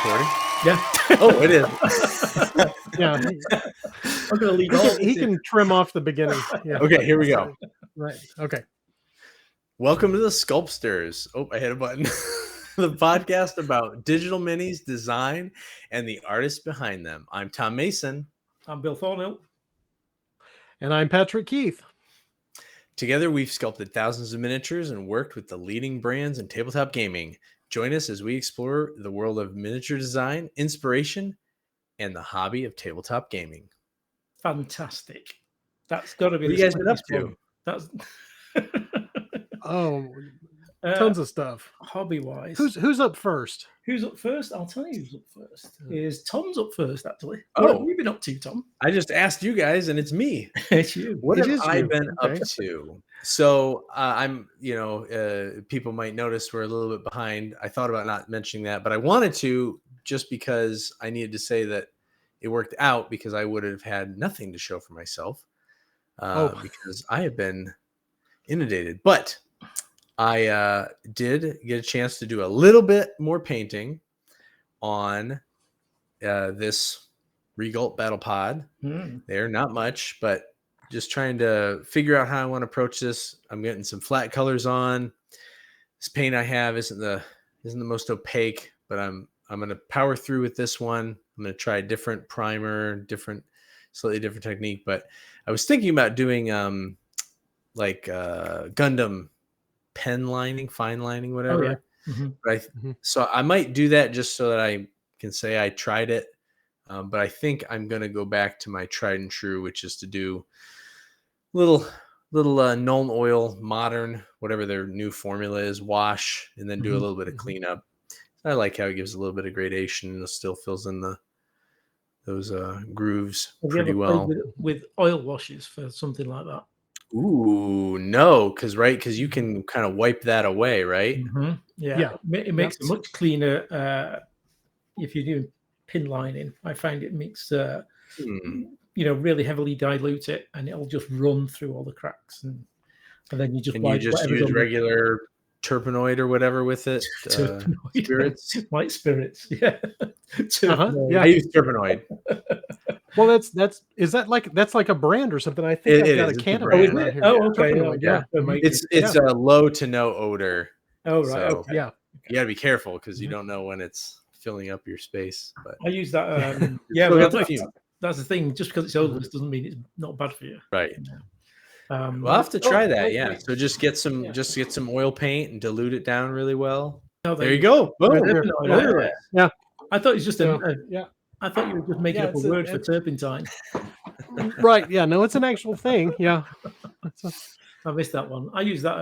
recording? Yeah. Oh, it is. Yeah. I'm going to leave all He can trim off the beginning. Yeah. Okay, here we go. Right. Okay. Welcome to the Sculptsters. Oh, I hit a button. The podcast about digital minis, design, and the artists behind them. I'm Tom Mason. I'm Bill Thornhill. And I'm Patrick Keith. Together, we've sculpted thousands of miniatures and worked with the leading brands in tabletop gaming. Join us as we explore the world of miniature design, inspiration, and the hobby of tabletop gaming. Fantastic. That's got to be What the you guys been up one. to? That's tons of stuff. Hobby-wise. Who's up first? Who's up first? I'll tell you who's up first. Is Tom's up first, actually. Oh. What have you been up to, Tom? I just asked you guys, and it's me. It's you. What It have is I you. been Okay. up to? So I'm, people might notice we're a little bit behind. I thought about not mentioning that, but I wanted to just because I needed to say that it worked out because I would have had nothing to show for myself because I have been inundated. But I did get a chance to do a little bit more painting on this Regult Battle Pod. There, not much, but just trying to figure out how I want to approach this. I'm getting some flat colors on. This paint I have isn't the most opaque, but I'm going to power through with this one. I'm going to try a different primer, slightly different technique. But I was thinking about doing Gundam pen lining, fine lining, whatever. Oh, yeah. But so I might do that just so that I can say I tried it. But I think I'm going to go back to my tried and true, which is to do little Nuln Oil, modern, whatever their new formula is, wash, and then do a little bit of cleanup. I like how it gives a little bit of gradation and it still fills in those grooves pretty well. With oil washes for something like that. Ooh, no, because you can kind of wipe that away, right? Yeah. It makes it much cleaner if you're doing pin lining. I find it makes really heavily dilute it, and it'll just run through all the cracks, and then you just use regular turpenoid or whatever with it. Spirits, white spirits. Yeah, I use turpenoid. Well, that's like a brand or something. I think I've got a can of it around here. Oh, okay. Yeah. It's a low to no odor. Oh, right. So, okay. Yeah. You got to be careful because you don't know when it's filling up your space. But I use that. That's the thing. Just because it's odorless doesn't mean it's not bad for you. Right. We'll have to try that. Yeah. So just get some oil paint and dilute it down really well. There you go. Boom. Yeah. I thought it was just I thought you were just making up a word for turpentine. Right. Yeah. No, it's an actual thing. Yeah. I missed that one. I use that.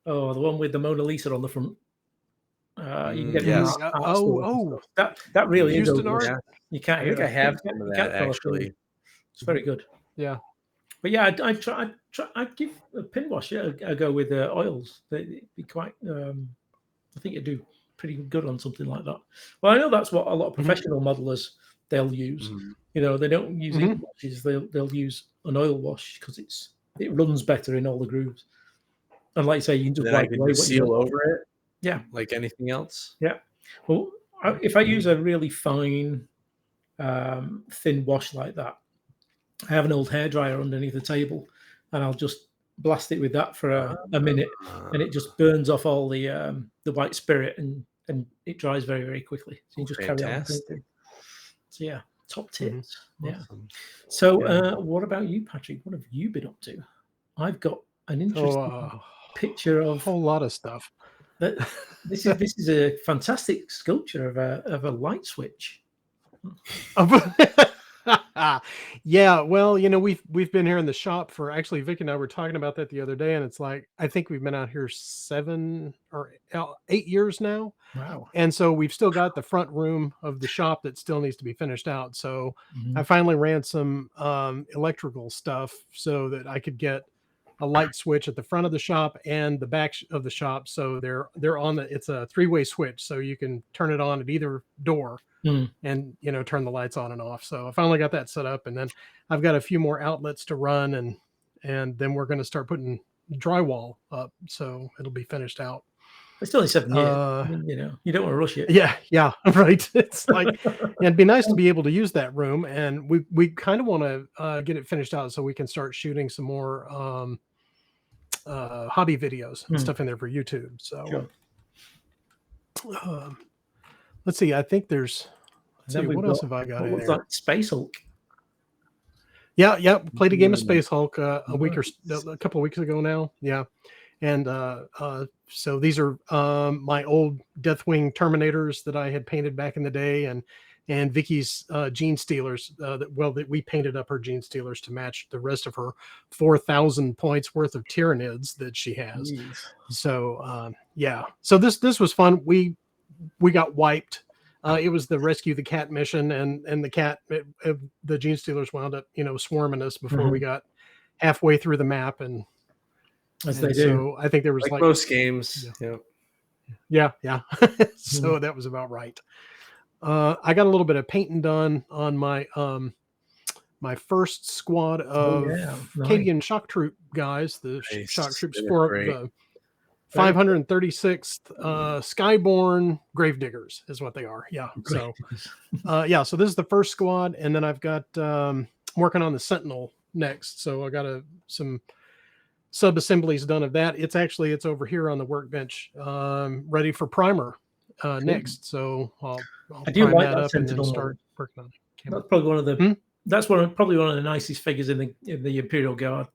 The one with the Mona Lisa on the front. You can get that really is art. Yeah. You can't. I think I have some of that actually. It's very good. Yeah. But yeah, I'd give a pin wash a go with oils. They'd be quite. I think it'd do pretty good on something like that. Well, I know that's what a lot of professional modelers they'll use. They don't use ink washes. They'll use an oil wash because it runs better in all the grooves. And like I say, you can just wipe away what seal over it. Yeah, like anything else. Yeah. Well, if I use a really fine, thin wash like that, I have an old hairdryer underneath the table, and I'll just blast it with that for a minute, and it just burns off all the white spirit, and it dries very, very quickly. So you just carry on painting. So yeah, top tips. Yeah. So what about you, Patrick? What have you been up to? I've got an interesting picture of a whole lot of stuff. This is a fantastic sculpture of a light switch. Yeah, well, we've been here in the shop for actually Vic and I were talking about that the other day, and it's like I think we've been out here 7 or 8 years now. Wow. And so we've still got the front room of the shop that still needs to be finished out. So I finally ran some electrical stuff so that I could get a light switch at the front of the shop and the back of the shop. So they're on it's a 3-way switch. So you can turn it on at either door and, turn the lights on and off. So I finally got that set up, and then I've got a few more outlets to run, and then we're going to start putting drywall up. So it'll be finished out. It's only 7 years. Uh, I mean, you know, you don't want to rush it. yeah, right. It's like, it'd be nice to be able to use that room, and we kind of want to get it finished out so we can start shooting some more hobby videos and stuff in there for YouTube. So, Sure. let's see. I think there's. Let's Then see, we've what else got- have I got What in was there? that? Space Hulk. Yeah. Played a game of Space Hulk a couple of weeks ago now. Yeah, and so these are my old Deathwing Terminators that I had painted back in the day, and Vicky's Gene Stealers. That we painted up her Gene Stealers to match the rest of her 4,000 points worth of Tyranids that she has. Jeez. So yeah, so this was fun. We got wiped. It was the rescue the cat mission, and the cat, the Gene Stealers wound up, swarming us before we got halfway through the map, and As they do. so I think there was Like like most games. yeah. So that was about right. I got a little bit of painting done on my my first squad of Nice. Cadian shock troop guys, the Nice. shock troops They're for great. the 536th Skyborn Gravediggers is what they are. Yeah. So so this is the first squad, and then I've got working on the Sentinel next. So I got some sub assemblies done of that. It's over here on the workbench, ready for primer next. So I'll I do prime like that that up and then Sentinel start working on it. That's probably one of the probably one of the nicest figures in the Imperial Guard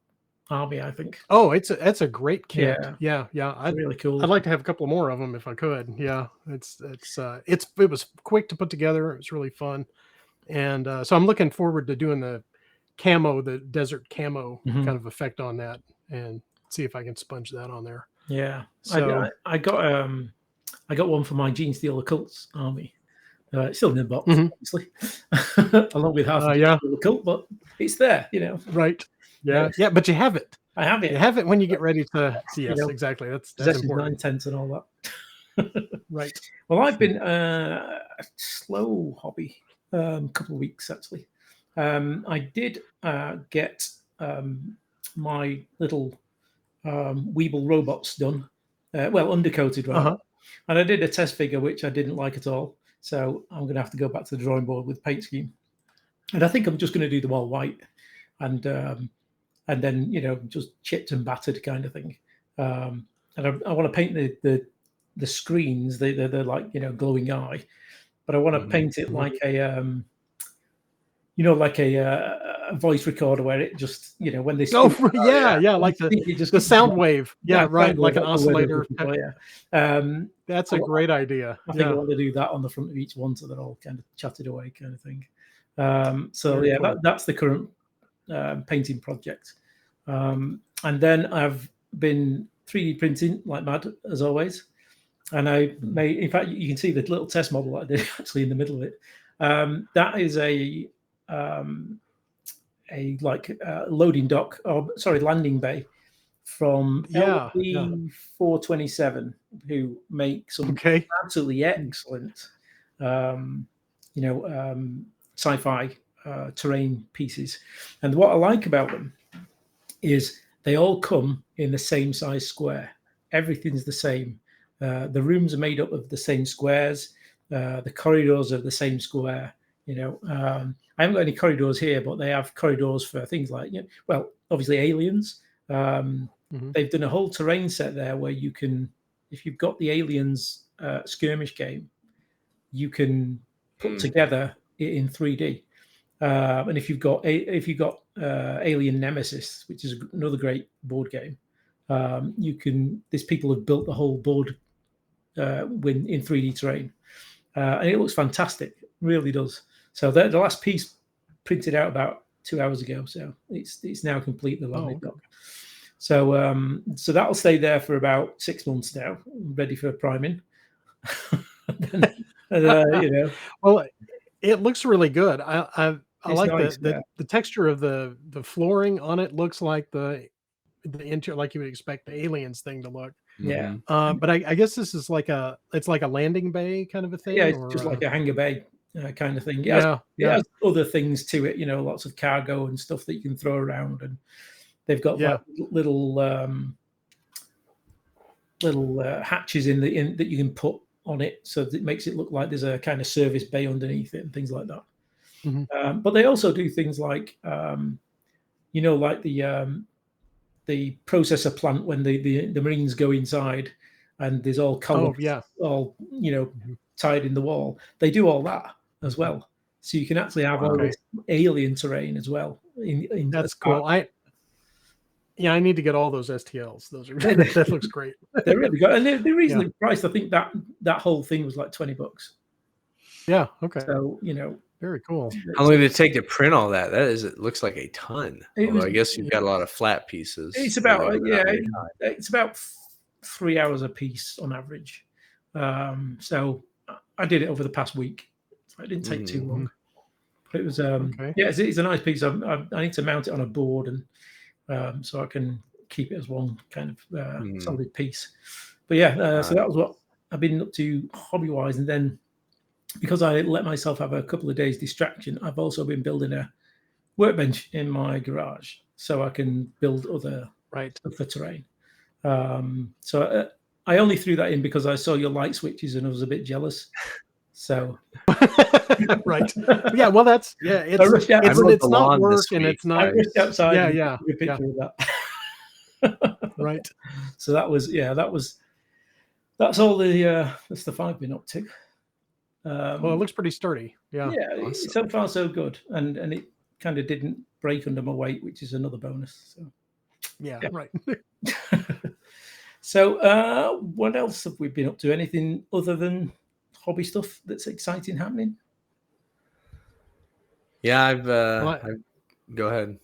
army, I think. Oh, that's a great kit. Yeah. I'd Really cool. like to have a couple more of them if I could. Yeah, it was quick to put together. It was really fun, and so I'm looking forward to doing the desert camo kind of effect on that, and see if I can sponge that on there. Yeah. So I got one for my Gene Steel Occults army. It's still in the box, obviously, along with half of the occult, but it's there, Right. Yeah. But you have it. I have it. You have it when you get ready to. Yes, exactly. That's important. 9/10 and all that. Right. Well, I've been a slow hobby, couple of weeks actually. I did get my little Weeble robots done, undercoated rather, and I did a test figure which I didn't like at all. So I'm going to have to go back to the drawing board with paint scheme, and I think I'm just going to do them all white, and then just chipped and battered kind of thing. And I want to paint the screens. They're like glowing eye, but I want to paint it like a like a voice recorder where it just when they speak, like the sound wave, right, like an oscillator. That's a great idea. I think I want to do that on the front of each one so they're all kind of chatted away kind of thing. Cool. That's the current painting project, and then I've been 3D printing like mad as always, and I made, in fact you can see the little test model I did actually in the middle of it. That is a loading dock, landing bay from LP 427, who make some absolutely excellent sci-fi terrain pieces. And what I like about them is they all come in the same size square. Everything's the same. The rooms are made up of the same squares. The corridors are the same square. I haven't got any corridors here, but they have corridors for things like, obviously aliens. They've done a whole terrain set there where you can, if you've got the aliens skirmish game, you can put together it in 3D. And if you've got Alien Nemesis, which is another great board game, these people have built the whole board in 3D terrain, and it looks fantastic. It really does. So the last piece printed out about 2 hours ago, so it's now complete. The landing dock. So that'll stay there for about 6 months now, ready for priming. Well, it looks really good. I like nice, the texture of the flooring on it. Looks like the interior, like you would expect the aliens thing to look. Yeah. But I guess this is like a landing bay kind of a thing. Yeah, it's just like a hangar bay kind of thing. It has other things to it, lots of cargo and stuff that you can throw around, and they've got like little little hatches in that you can put on it, so that it makes it look like there's a kind of service bay underneath it and things like that. But they also do things like, like the processor plant when the Marines go inside and there's all colors, all tied in the wall. They do all that as well, so you can actually have all this alien terrain as well. That's cool. I need to get all those STLs. Those are that looks great. They're really good, and they're reasonably priced. I think that whole thing was like $20. Yeah. Okay. So very cool. How long did it take to print all that? It looks like a ton. I guess you've got a lot of flat pieces. It's about it's about 3 hours a piece on average. So I did it over the past week. So it didn't take too long. But it was it's a nice piece. I need to mount it on a board and so I can keep it as one kind of solid piece. But so that was what I've been up to hobby wise, and then, because I let myself have a couple of days distraction, I've also been building a workbench in my garage so I can build other stuff for terrain. So I only threw that in because I saw your light switches and I was a bit jealous. So right, yeah. Well, it's not work and it's not. I rushed outside. Yeah. A picture of that. Right. So that's all the stuff I've been up to. Well, it looks pretty sturdy. Yeah. Awesome. So far so good, and it kind of didn't break under my weight, which is another bonus. So yeah. Right. So what else have we been up to? Anything other than hobby stuff that's exciting happening? Yeah, I've go ahead.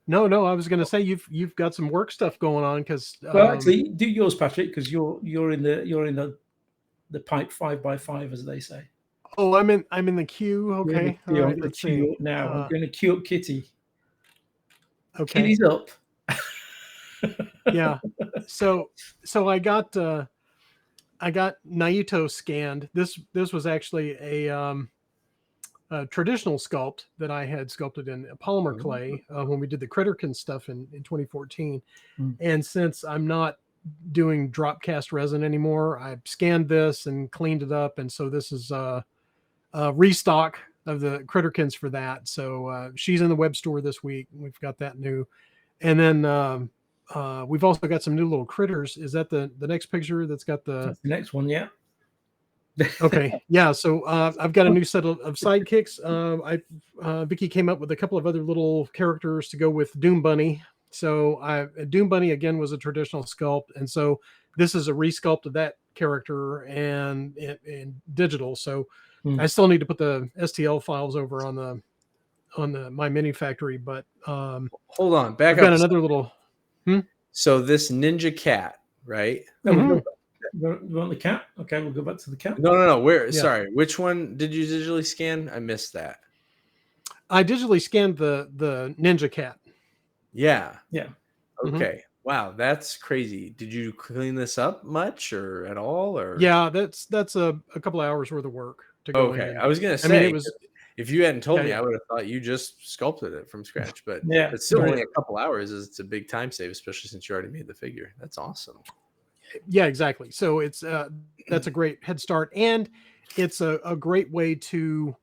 No, I was going to say you've got some work stuff going on because. Well, actually, do yours, Patrick, because you're in the pipe 5x5, as they say. Oh, I'm in the queue. Okay, all right, let's see. Now I'm going to queue up Kitty. Okay, Kitty's up. Yeah. So I got Naito scanned. This was actually a traditional sculpt that I had sculpted in a polymer clay when we did the Critterkin stuff in 2014. And since I'm not doing drop cast resin anymore, I scanned this and cleaned it up, and so this is a restock of the Critterkins for that. So she's in the web store this week. We've got that new, and then we've also got some new little critters. Is that the next picture that's got That's the next one? Yeah. Okay. Yeah. So I've got a new set of sidekicks. Vicky came up with a couple of other little characters to go with Doom Bunny. So Doom Bunny again was a traditional sculpt, and so this is a resculpt of that character and in digital. So I still need to put the STL files over on my mini factory, but hold on, back I've up. got another little. So this ninja cat, right? You want the cat? Okay, we'll go back to the cat. No. Where? Yeah. Sorry, which one did you digitally scan? I missed that. I digitally scanned the ninja cat. Yeah. Mm-hmm. Okay. Wow, that's crazy. Did you clean this up much or at all? Or yeah, that's a couple of hours worth of work to go in. I was gonna say, I mean, it was. If you hadn't told me, I would have thought you just sculpted it from scratch. But it's still only a couple hours. It's a big time save, especially since you already made the figure. That's awesome. Yeah, exactly. So it's that's a great head start, and it's a great way to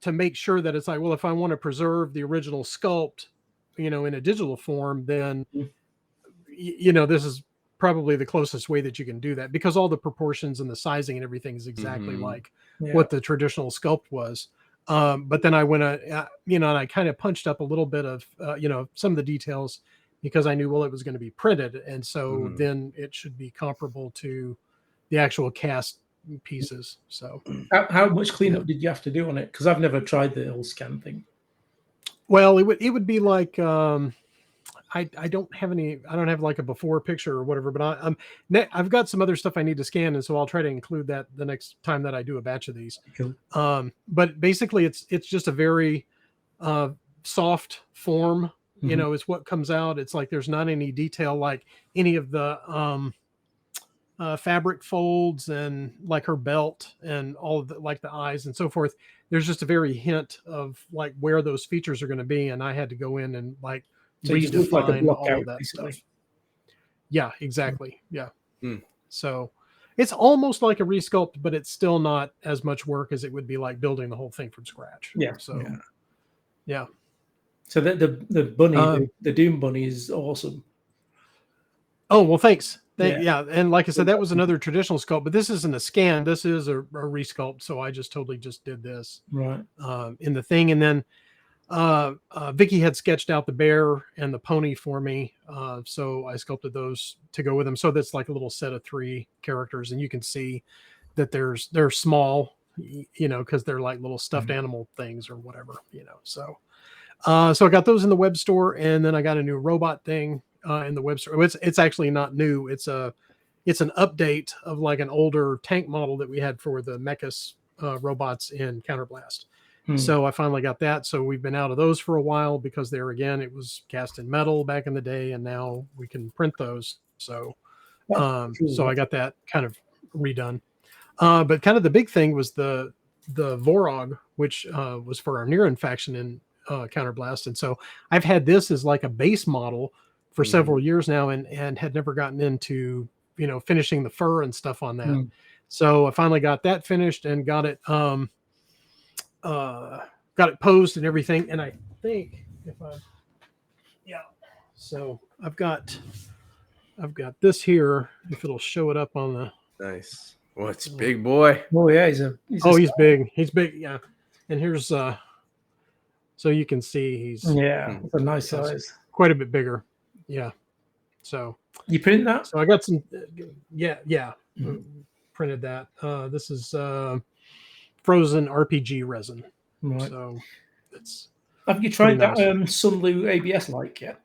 make sure that it's like, well, if I want to preserve the original sculpt, in a digital form, then this is probably the closest way that you can do that, because all the proportions and the sizing and everything is exactly like what the traditional sculpt was. But then I went, and I kind of punched up a little bit of, some of the details, because I knew, well, it was going to be printed. And so then it should be comparable to the actual cast pieces. So how much cleanup did you have to do on it? Because I've never tried the whole scan thing. Well, it would be like, I don't have like a before picture or whatever, but I've got some other stuff I need to scan, and so I'll try to include that the next time that I do a batch of these. Cool. But basically, it's just a very soft form. Is what comes out. It's like there's not any detail, like any of the fabric folds and like her belt and all of the, like the eyes and so forth. There's just a very hint of like where those features are going to be, and I had to go in and like. So you just look like a block out, that basically. stuff. Yeah, exactly. Yeah. Hmm. So it's almost like a resculpt, but it's still not as much work as it would be like building the whole thing from scratch. Yeah. So Yeah. yeah. So the bunny, the Doom bunny, is awesome. Oh, well, thanks. Yeah. Yeah. And like I said, that was another traditional sculpt, but this isn't a scan. This is a resculpt. So I just totally just did this Right. in the thing. And then Vicky had sketched out the bear and the pony for me. So I sculpted those to go with them. So that's like a little set of 3 characters. And you can see that they're small, you know, because they're like little stuffed animal things or whatever, you know. So so I got those in the web store, and then I got a new robot thing in the web store. It's actually not new. It's an update of like an older tank model that we had for the Mechas robots in Counterblast. So I finally got that. So we've been out of those for a while because there again, it was cast in metal back in the day, and now we can print those. So so I got that kind of redone. But kind of the big thing was the Vorog, which was for our Niran faction in Counterblast. And so I've had this as like a base model for several years now, and had never gotten into, you know, finishing the fur and stuff on that. So I finally got that finished and got it posed and everything. And I think so I've got this here, if it'll show it up on the Nice. What's big boy? Oh yeah, he's big. He's big. Yeah. And here's so you can see he's it's a nice size. Quite a bit bigger. Yeah. So you print that? So I got some printed that. This is frozen RPG resin. Right. So it's have you tried that nice. Sunlu ABS like yet?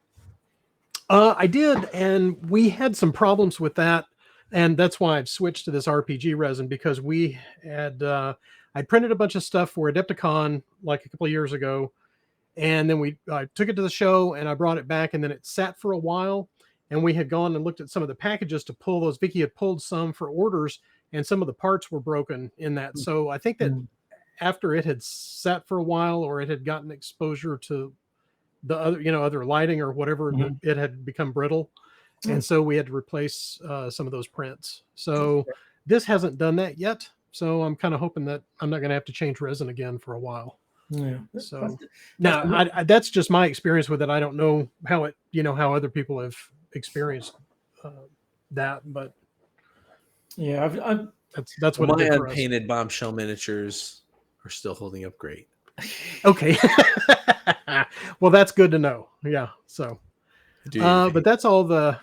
I did, and we had some problems with that, and that's why I've switched to this RPG resin, because we had I printed a bunch of stuff for Adepticon like a couple of years ago, and then I took it to the show and I brought it back, and then it sat for a while, and we had gone and looked at some of the packages to pull those. Vicky had pulled some for orders, and some of the parts were broken in that. So I think that after it had sat for a while, or it had gotten exposure to the other lighting or whatever, it had become brittle. And so we had to replace some of those prints. So this hasn't done that yet. So I'm kind of hoping that I'm not going to have to change resin again for a while. Yeah. So now that's just my experience with it. I don't know how how other people have experienced that, but yeah, that's what my it did for us. unpainted bombshell miniatures are still holding up great. Okay. Well, that's good to know. Yeah. So, but that's all the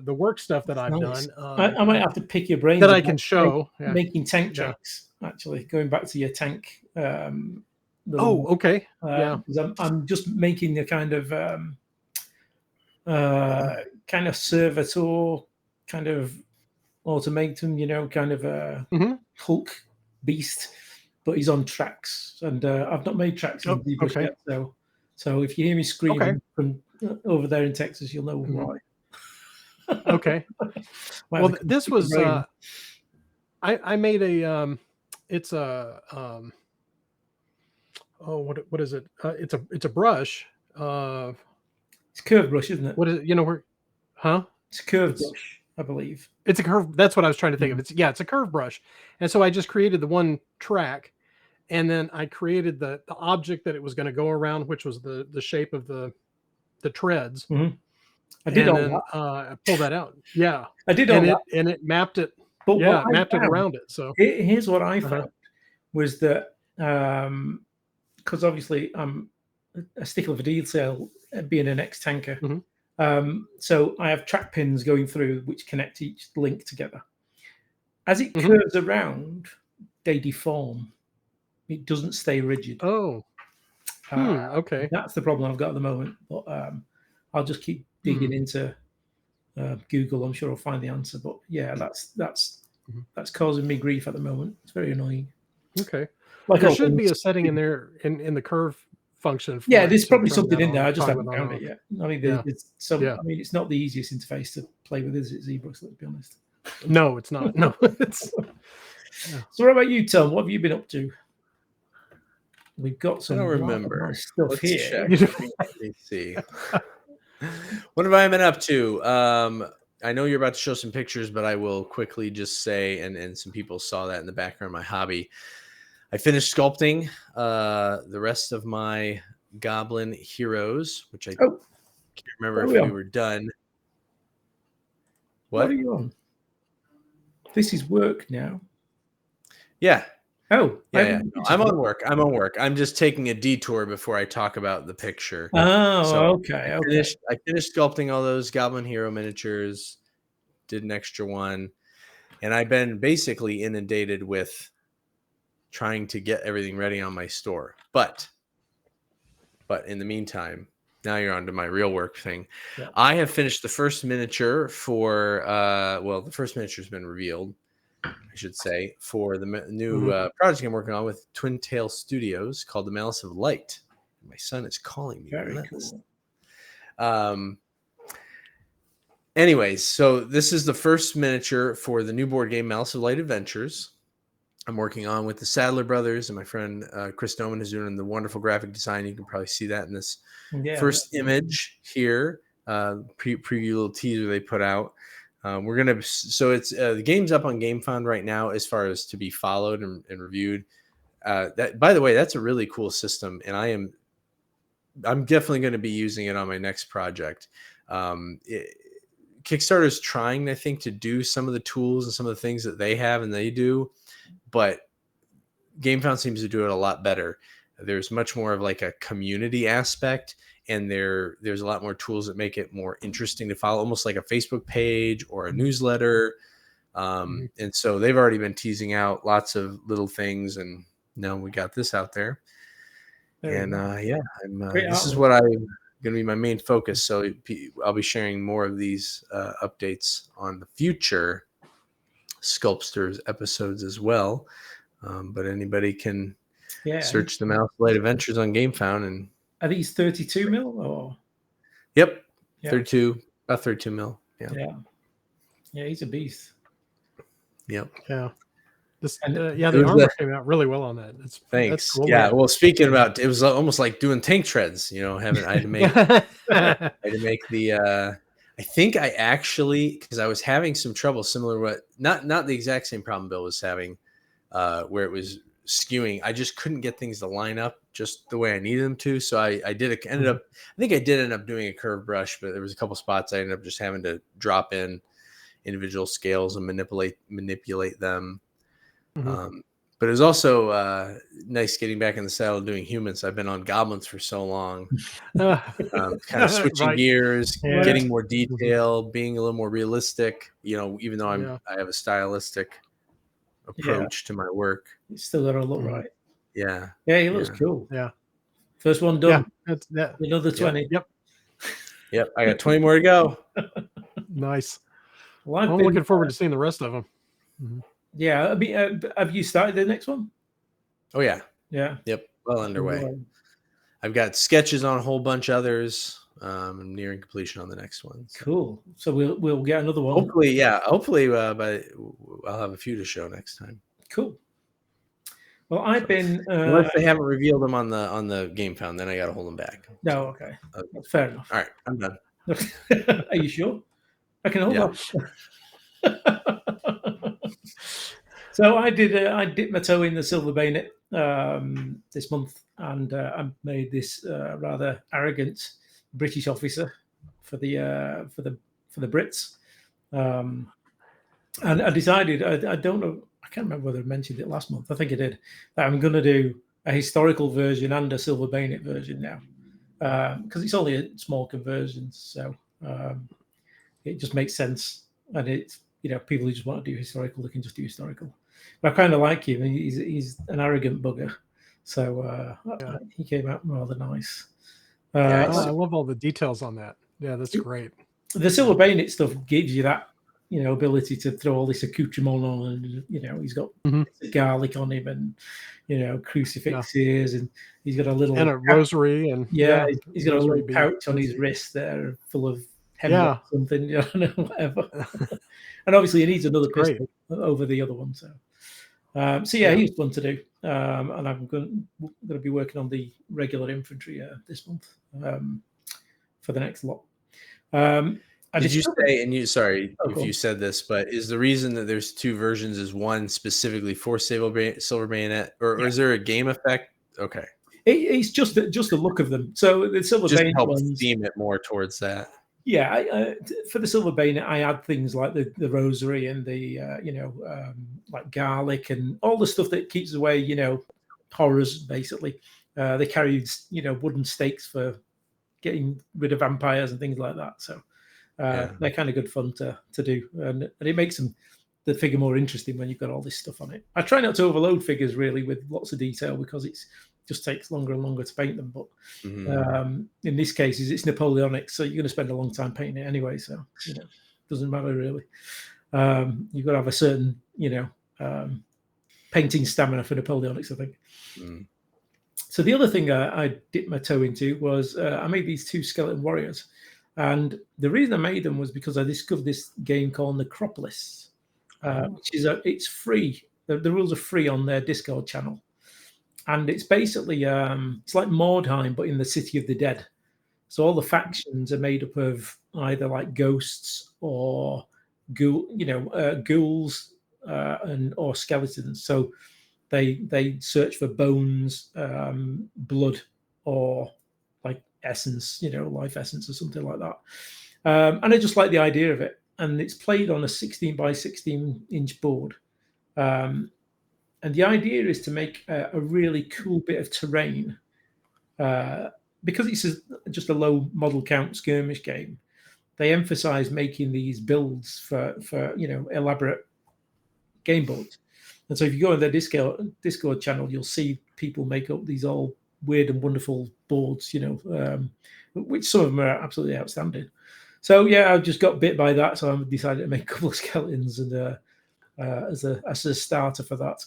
work stuff that I've done. I might have to pick your brains that I can show. Making tank tracks. Actually, going back to your tank. Okay. Yeah. I'm just making a kind of servitor, kind of automaton, kind of a Hulk beast, but he's on tracks, and I've not made tracks in ZBrush yet. So if you hear me screaming from over there in Texas, you'll know why. Okay. Well, this was I made a it's a what is it? It's a brush. It's curved brush, isn't it? What is it? It's a curved brush, I believe. It's a curve. That's what I was trying to think of. It's a curved brush. And so I just created the one track, and then I created the object that it was going to go around, which was the shape of the treads. I did all that. I pulled that out. Yeah. I did all that. And it mapped it. But it mapped it around it. So here's what I found was that because obviously I'm a stickler for detail, being an ex-tanker. So I have track pins going through which connect each link together. As it curves around, they deform. It doesn't stay rigid. Okay. That's the problem I've got at the moment. But I'll just keep digging into Google. I'm sure I'll find the answer. But yeah, that's causing me grief at the moment. It's very annoying. Okay. Like there should be a setting in there in the curve function. There's probably something in there. I just haven't found it yet. I mean, it's I mean, it's not the easiest interface to play with, is it, ZBrush? Let's be honest. No, it's not. No. So what about you, Tom? What have you been up to? We've got some. I don't remember stuff here. Let me see. What have I been up to? I know you're about to show some pictures, but I will quickly just say, and some people saw that in the background, my hobby. I finished sculpting the rest of my goblin heroes, which I can't remember if we were done. What are you on? This is work now. Yeah. Oh, yeah. No, I'm on work. I'm just taking a detour before I talk about the picture. Oh, so okay. I finished sculpting all those goblin hero miniatures, did an extra one, and I've been basically inundated with trying to get everything ready on my store. But in the meantime, now you're on to my real work thing. Yeah. I have finished the first miniature for the first miniature has been revealed, I should say, for the new project I'm working on with Twin Tail Studios called The Malice of Light. My son is calling me. Very cool. Anyways, so this is the first miniature for the new board game Malice of Light Adventures. I'm working on with the Sadler brothers and my friend Chris Doman is doing the wonderful graphic design. You can probably see that in this first image here. Preview little teaser they put out. It's the game's up on GameFound right now as far as to be followed and reviewed. That, by the way, that's a really cool system, and I'm definitely going to be using it on my next project. Kickstarter's trying, I think, to do some of the tools and some of the things that they have and they do, but GameFound seems to do it a lot better. There's much more of like a community aspect, and there's a lot more tools that make it more interesting to follow, almost like a Facebook page or a newsletter. And so they've already been teasing out lots of little things, and now we got this out there. This is what I'm going to be my main focus. So I'll be sharing more of these updates on the future Sculptsters episodes as well. But anybody can search the Malice of Light Adventures on GameFound. And are these 32 mil or? Yep, 32, about 32 mil. Yeah, he's a beast. Yep. Yeah. The armor came out really well on that. Thanks. That's cool, yeah. man. Well, speaking about, it was almost like doing tank treads. I had to make the. I think I actually, because I was having some trouble similar to what not the exact same problem Bill was having, where it was skewing. I just couldn't get things to line up just the way I needed them to. So I did end up doing a curve brush, but there was a couple spots I ended up just having to drop in individual scales and manipulate them. But it was also nice getting back in the saddle doing humans. I've been on goblins for so long, kind of switching gears, getting more detail, being a little more realistic. Even though I have a stylistic approach to my work, you still got to look right. Yeah, he looks cool. Yeah, first one done. Yeah, another 20. Yep. I got 20 more to go. Nice. Well, I'm looking forward to seeing the rest of them. Yeah, I mean, have you started the next one? Oh yeah. Yep. Well underway. I've got sketches on a whole bunch of others. I'm nearing completion on the next one. So. Cool. So we'll get another one. Hopefully, but I'll have a few to show next time. Cool. Well, I've been unless they haven't revealed them on the GameFound, then I got to hold them back. No, okay. That's fair enough. All right, I'm done. Are you sure? I can hold up. So I dipped my toe in the silver bayonet this month, and I made this rather arrogant British officer for the Brits, and I decided I don't know, I can't remember whether I mentioned it last month. I think I did, that I'm going to do a historical version and a silver bayonet version now, because it's only a small conversion, so it just makes sense, and it's people who just want to do historical, they can just do historical. But I kind of like him. He's an arrogant bugger, so he came out rather nice. I love all the details on that. Yeah, that's great. The silver bayonet stuff gives you that ability to throw all this accoutrement on, and he's got garlic on him, and crucifixes, and he's got a little and a rosary, and he's got a little pouch on his wrist there full of hemlock or something, whatever. And obviously he needs another pistol over the other one. So he was fun to do, and I'm going to be working on the regular infantry this month for the next lot. Did you say, and you, sorry if cool. you said this, but is the reason that there's two versions is one specifically for Silver Bayonet, or is there a game effect? Okay. It's just the look of them. So the Silver Just Bayonet help ones, theme it more towards that. Yeah, for the Silver Bayonet, I add things like the rosary and the like garlic and all the stuff that keeps away horrors. Basically, they carry wooden stakes for getting rid of vampires and things like that. So they're kind of good fun to do, and it makes the figure more interesting when you've got all this stuff on it. I try not to overload figures really with lots of detail because it's just takes longer and longer to paint them. But in this case, it's Napoleonic, so you're going to spend a long time painting it anyway. So it doesn't matter really. You've got to have a certain painting stamina for Napoleonics, I think. So the other thing I dipped my toe into was I made these two skeleton warriors, and the reason I made them was because I discovered this game called Necropolis, which is it's free. The rules are free on their Discord channel. And it's basically it's like Mordheim, but in the City of the Dead. So all the factions are made up of either like ghosts or ghouls or skeletons. So they search for bones, blood, or like essence, life essence or something like that. And I just like the idea of it. And it's played on a 16 by 16 inch board. And the idea is to make a really cool bit of terrain because it's just a low model count skirmish game. They emphasize making these builds for elaborate game boards. And so if you go on their Discord channel, you'll see people make up these all weird and wonderful boards, which some of them are absolutely outstanding. So yeah, I just got bit by that, so I decided to make a couple of skeletons and as a starter for that.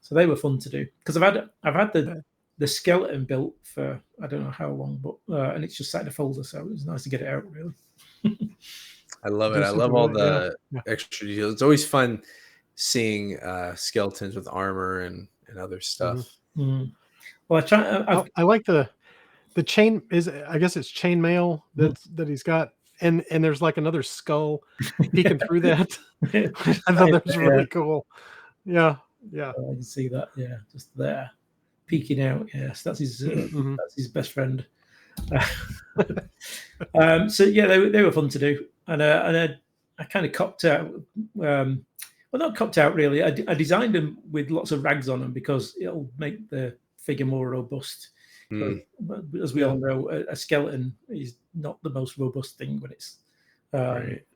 So they were fun to do because I've had the skeleton built for I don't know how long, but and it's just sat in a folder, so it was nice to get it out. Really, I love it. I love all the extra details. It's always fun seeing skeletons with armor and other stuff. Well, I like the chain is. I guess it's chainmail that he's got, and there's like another skull peeking through that. I thought that was really cool. Yeah. Yeah, I can see that. Yeah, just there, peeking out. Yes, that's his. That's his best friend. So yeah, they were fun to do, and I kind of copped out. Well, not copped out really. I designed them with lots of rags on them because it'll make the figure more robust. But as we all know, a skeleton is not the most robust thing when it's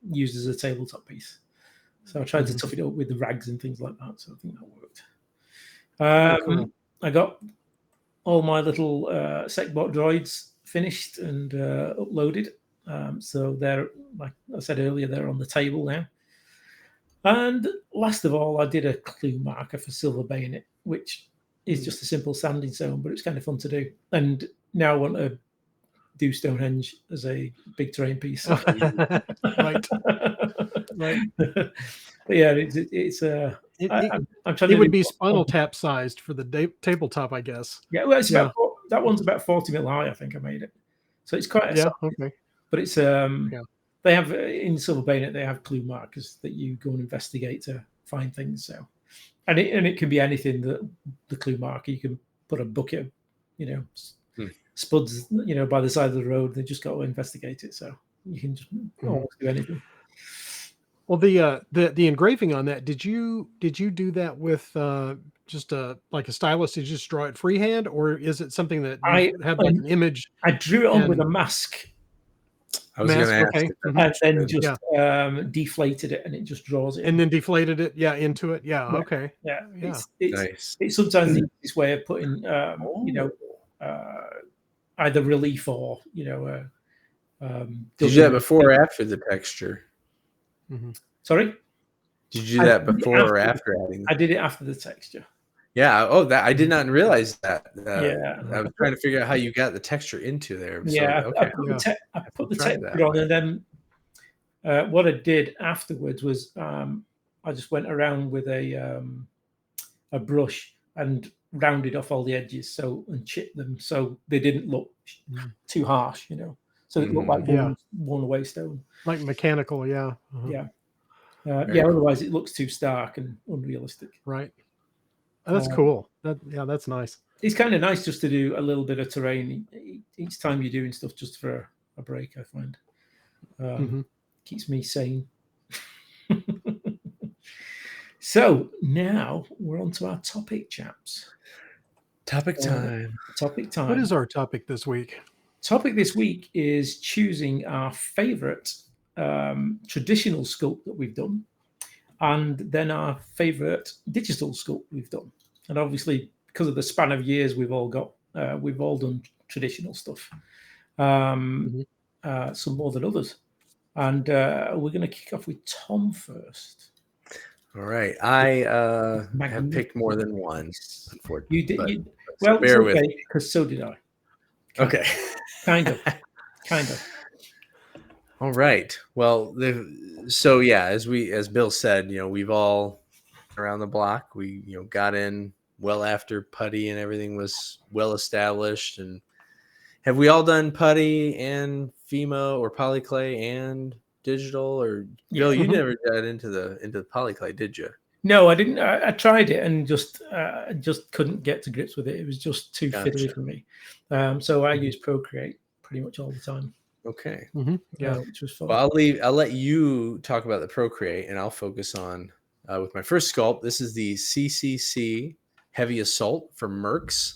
used as a tabletop piece. So I tried to tough it up with the rags and things like that. So I think that worked. Cool. I got all my little SecBot droids finished and uploaded. So they're, like I said earlier, they're on the table now. And last of all, I did a clue marker for Silver Bayonet, which is just a simple sanding zone, but it's kind of fun to do. And now I want to do Stonehenge as a big terrain piece. Right. But yeah, it's I'm trying. It would be Spinal Tap sized for the tabletop, I guess. Yeah, well, it's about that one's about 40 mil high. I think I made it, so it's quite okay. But it's they have in Silver Bayonet they have clue markers that you go and investigate to find things. So, and it can be anything that the clue marker. You can put a bucket, spuds, by the side of the road. They just got to investigate it. So you can just almost do anything. Well, the engraving on that, did you do that with just like a stylus to just draw it freehand, or is it something that you had like an image? I drew it on with a mask. I was going to ask. Okay. And then just deflated it, and it just draws it. And then deflated it, into it. Yeah. Okay. Yeah. Yeah. It's sometimes the easiest way of putting, either relief or Did you do that before or after the texture? Sorry? Did you do that before or after adding? I did it after the texture. Yeah. Oh, that I did not realize that. I was trying to figure out how you got the texture into there. Yeah. So, okay. I put the texture on, and then what I did afterwards was I just went around with a brush and rounded off all the edges and chipped them so they didn't look too harsh, so it looked like Yeah. worn away stone. Like mechanical, yeah. Yeah. Very Yeah, cool. otherwise it looks too stark and unrealistic. Right. Oh, that's cool. That's nice. It's kind of nice just to do a little bit of terrain each time you're doing stuff, just for a break, I find. Keeps me sane. So now we're on to our topic, chaps. Topic time. Topic time. What is our topic this week? Topic this week is choosing our favorite traditional sculpt that we've done, and then our favorite digital sculpt we've done. And obviously, because of the span of years we've all done traditional stuff, some more than others. And we're going to kick off with Tom first. All right, I have picked more than one. Unfortunately, You did. Well, bear with me, because so did I. Okay. Kind of. All right. Well, so yeah, as Bill said, we've all around the block. We got in well after putty and everything was well established. And have we all done putty and Fimo or polyclay and digital? Or Bill, you never got into the polyclay, did you? No, I didn't. I tried it and just couldn't get to grips with it. It was just too fiddly for me. So I use Procreate pretty much all the time. Okay. Yeah, which was fun. Well, I'll let you talk about the Procreate, and I'll focus on with my first sculpt. This is the CCC Heavy Assault from Mercs.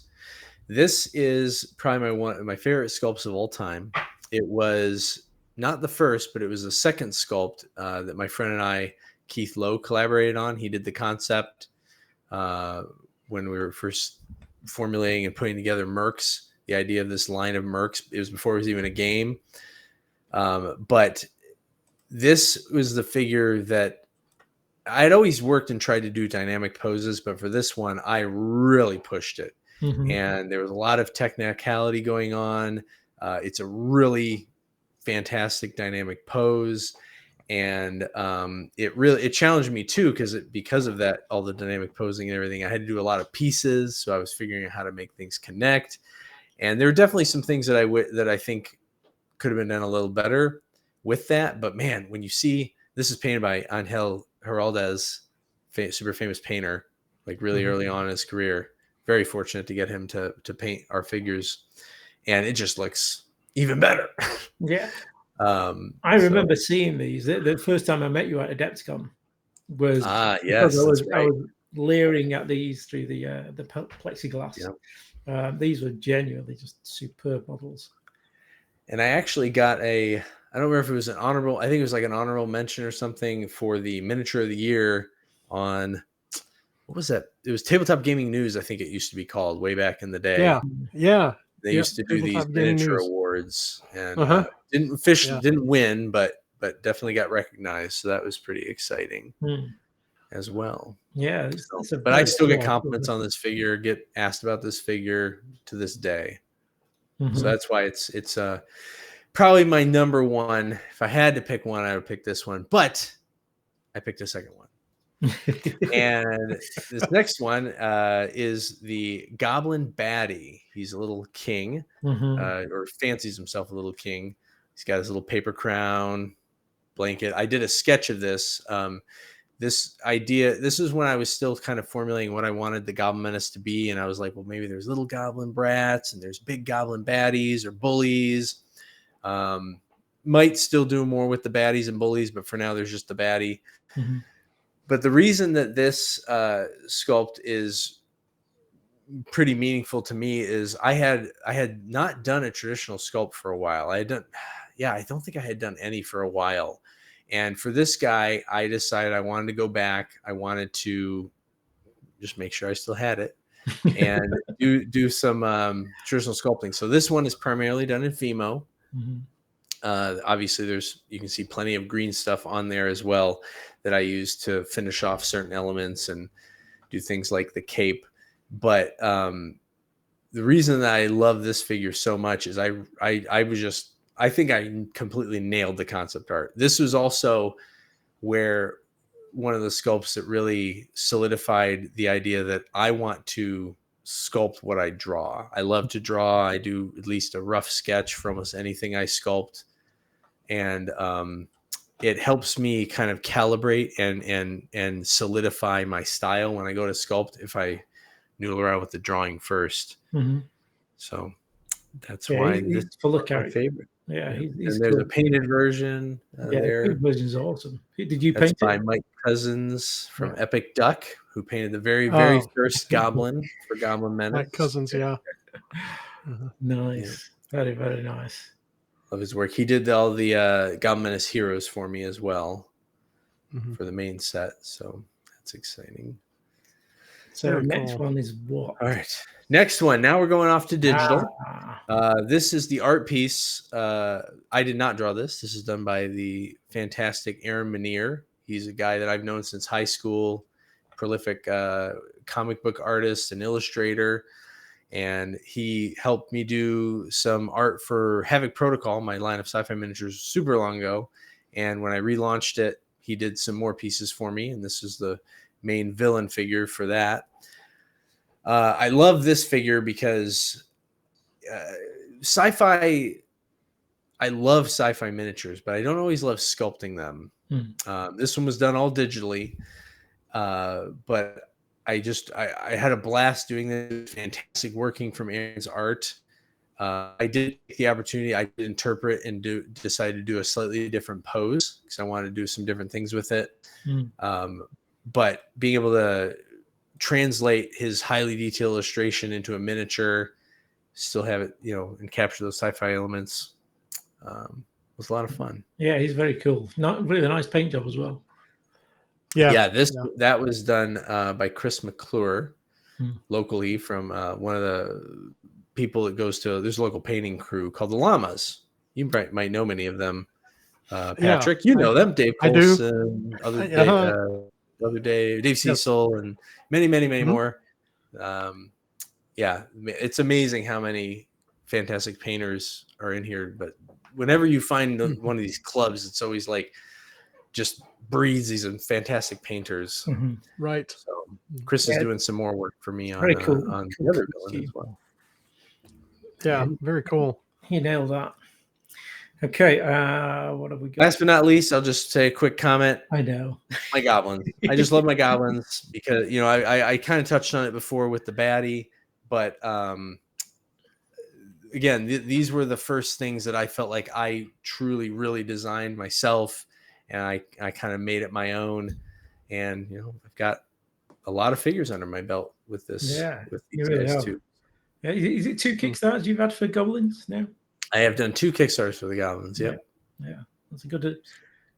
This is probably one of my favorite sculpts of all time. It was not the first, but it was the second sculpt that my friend and I, Keith Lowe, collaborated on. He did the concept when we were first formulating and putting together Mercs, the idea of this line of Mercs. It was before it was even a game. But this was the figure that I had always worked and tried to do dynamic poses, but for this one, I really pushed it. And there was a lot of technicality going on. It's a really fantastic dynamic pose. And it challenged me too, because of that, all the dynamic posing and everything. I had to do a lot of pieces, so I was figuring out how to make things connect. And there are definitely some things that I think could have been done a little better with that. But man, when you see this is painted by Angel Heraldez, super famous painter, like really early on in his career. Very fortunate to get him to paint our figures, and it just looks even better. Yeah. I remember seeing these. The first time I met you at Adepticon was yes, I was leering at these through the plexiglass. Yep. These were genuinely just superb models. And I actually got I don't remember if it was an honorable. I think it was like an honorable mention or something for the miniature of the year on. What was that? It was Tabletop Gaming News, I think it used to be called, way back in the day. Yeah. They used to do these miniature awards, and didn't win, but definitely got recognized. So that was pretty exciting as well. Yeah. But I still get compliments on this figure, get asked about this figure to this day. So that's why it's probably my number one. If I had to pick one, I would pick this one, but I picked a second one. And this next one is the Goblin Baddie. He's a little king, or fancies himself a little king. He's got his little paper crown, blanket. I did a sketch of this. This is when I was still kind of formulating what I wanted the Goblin Menace to be. And I was like, well, maybe there's little goblin brats and there's big goblin baddies or bullies. Might still do more with the baddies and bullies, but for now there's just the baddie. But the reason that this sculpt is pretty meaningful to me is I had not done a traditional sculpt for a while. I don't think I had done any for a while. And for this guy, I decided I wanted to go back. I wanted to just make sure I still had it and do some traditional sculpting. So this one is primarily done in Fimo. Obviously, you can see plenty of green stuff on there as well that I use to finish off certain elements and do things like the cape. But the reason that I love this figure so much is I think I completely nailed the concept art. This was also where one of the sculpts that really solidified the idea that I want to sculpt what I draw. I love to draw. I do at least a rough sketch for almost anything I sculpt, and it helps me kind of calibrate and solidify my style when I go to sculpt if I noodle around with the drawing first. Mm-hmm. So that's why he's this full of is my character. favorite. Yeah, he's and there's cool. a painted version there. The version's awesome. Did you That's paint by it? Mike Cousins from Epic Duck, who painted the very first Goblin for Goblin Menace. Mike Cousins, yeah. Nice. Yeah. Very, very nice. Love his work. He did all the Goblin Menace heroes for me as well for the main set. So that's exciting. So Very next cool. one is what? All right. Next one. Now we're going off to digital. This is the art piece. I did not draw this. This is done by the fantastic Aaron Manier. He's a guy that I've known since high school, prolific comic book artist and illustrator. And he helped me do some art for Havoc Protocol, my line of sci-fi miniatures, super long ago. And when I relaunched it, he did some more pieces for me. And this is the main villain figure for that. I love this figure because sci-fi, I love sci-fi miniatures, but I don't always love sculpting them. This one was done all digitally, but I had a blast doing this. Fantastic working from Aaron's art. I did take the opportunity. I did interpret and decide to do a slightly different pose because I wanted to do some different things with it. But being able to translate his highly detailed illustration into a miniature, still have it, and capture those sci-fi elements, was a lot of fun. Yeah, he's very cool. Not really nice paint job as well. Yeah. That was done by Chris McClure locally from one of the people that goes to, there's a local painting crew called the Llamas. You might know many of them. Patrick, you know them. Dave Colson, other day, Dave Cecil, and many more. It's amazing how many fantastic painters are in here. But whenever you find one of these clubs, it's always like just breeds these fantastic painters. Right. So Chris is doing some more work for me on very cool. On the other villain as well. Yeah, very cool. He nailed that. Okay, what have we got? Last but not least, I'll just say a quick comment. I know. My goblins. I just love my goblins because, I kind of touched on it before with the baddie, but again, these were the first things that I felt like I truly, really designed myself, and I kind of made it my own. And, I've got a lot of figures under my belt with this. Yeah, with these guys too. Yeah, is it 2 Kickstarters you've had for goblins now? I have done 2 Kickstarters for the goblins. Yep. Yeah, that's a good.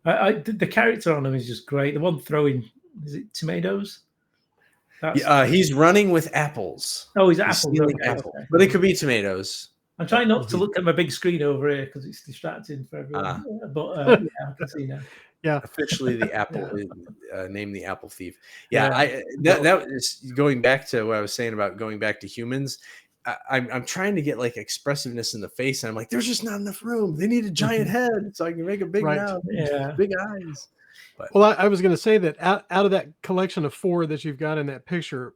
The character on them is just great. The one throwing, is it tomatoes? He's running with apples. Oh, he's apples. Okay. But it could be tomatoes. I'm trying not to look at my big screen over here because it's distracting for everyone. But I can see now. Yeah, officially the apple named the Apple Thief. That is going back to what I was saying about going back to humans. I'm trying to get like expressiveness in the face, and I'm like, there's just not enough room. They need a giant head so I can make a big mouth, big eyes. But, well, I was going to say that out of that collection of 4 that you've got in that picture,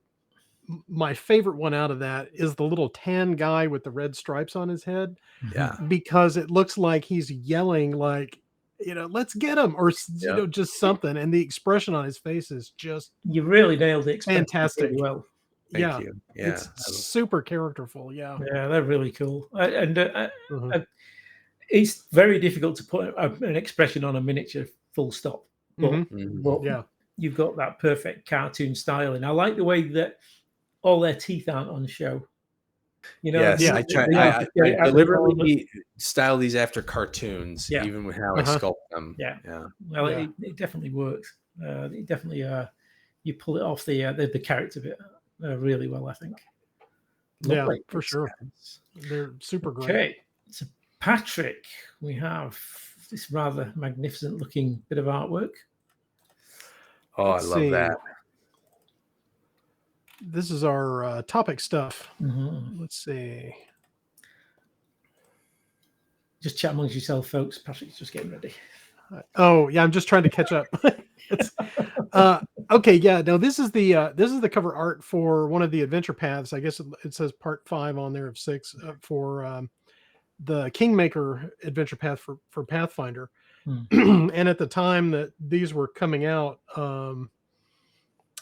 my favorite one out of that is the little tan guy with the red stripes on his head. Yeah, because it looks like he's yelling like, let's get him, or just something, and the expression on his face is just you really nailed it. Fantastic. Really well. Thank you. Yeah, it's super characterful. Yeah, they're really cool, and it's very difficult to put an expression on a miniature. Full stop. But you've got that perfect cartoon styling. I like the way that all their teeth aren't on show. I deliberately style these after cartoons, even with how I sculpt them. Well, it definitely works. It definitely you pull it off the character bit really well, I think. Lovely. Yeah, for sure. They're super great. Okay, so Patrick, we have this rather magnificent looking bit of artwork. Oh, I love that. This is our topic stuff. Let's see. Just chat amongst yourself, folks. Patrick's just getting ready. Oh, yeah, I'm just trying to catch up. Okay, yeah. No, this is the cover art for one of the adventure paths. I guess it says part 5 on there of 6 for the Kingmaker adventure path for Pathfinder. And at the time that these were coming out,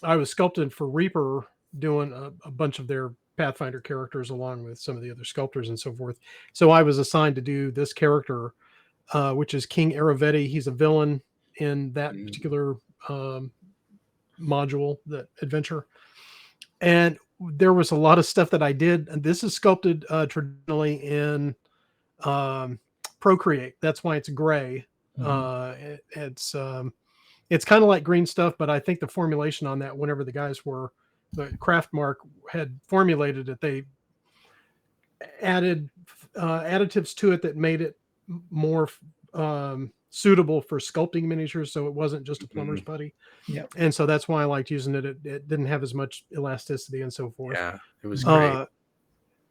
I was sculpted for Reaper, doing a bunch of their Pathfinder characters along with some of the other sculptors and so forth. So I was assigned to do this character, which is King Aravetti. He's a villain in that particular module, that adventure. And there was a lot of stuff that I did, and this is sculpted traditionally in Procreate. That's why it's gray. It's kind of like green stuff, but I think the formulation on that, whenever the Craftmark had formulated it, they added additives to it that made it more suitable for sculpting miniatures, so it wasn't just a plumber's putty. Yeah, and so that's why I liked using it. It didn't have as much elasticity and so forth. Yeah, it was great.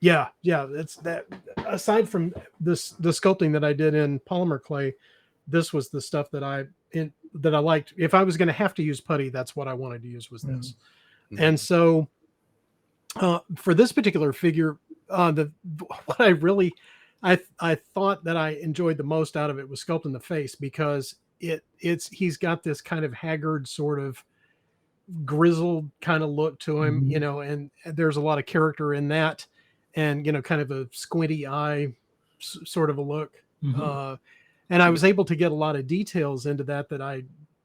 Yeah, it's that. Aside from the sculpting that I did in polymer clay, this was the stuff that I liked. If I was going to have to use putty, that's what I wanted to use, was this. And so for this particular figure, what I thought that I enjoyed the most out of it was sculpting the face, because he's got this kind of haggard, sort of grizzled kind of look to him, and there's a lot of character in that, and kind of a squinty eye sort of a look. And I was able to get a lot of details into that